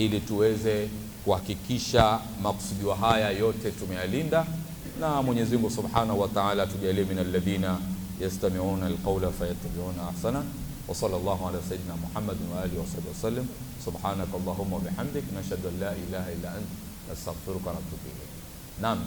ili tuweze kuhakikisha makusudio haya yote tumeyalinda, na Mwenyezi Mungu Subhanahu wa Ta'ala tujalie min alladhina yastami'una alqawla fayattabi'una ahsana. Wa sallallahu ala sayyidina Muhammadin wa alihi wa sahbihi wasallam. Subhanaka Allahumma wa bihamdik, nashhadu an la ilaha illa anta, nastaghfiruka wa natubu ilayk. Naam.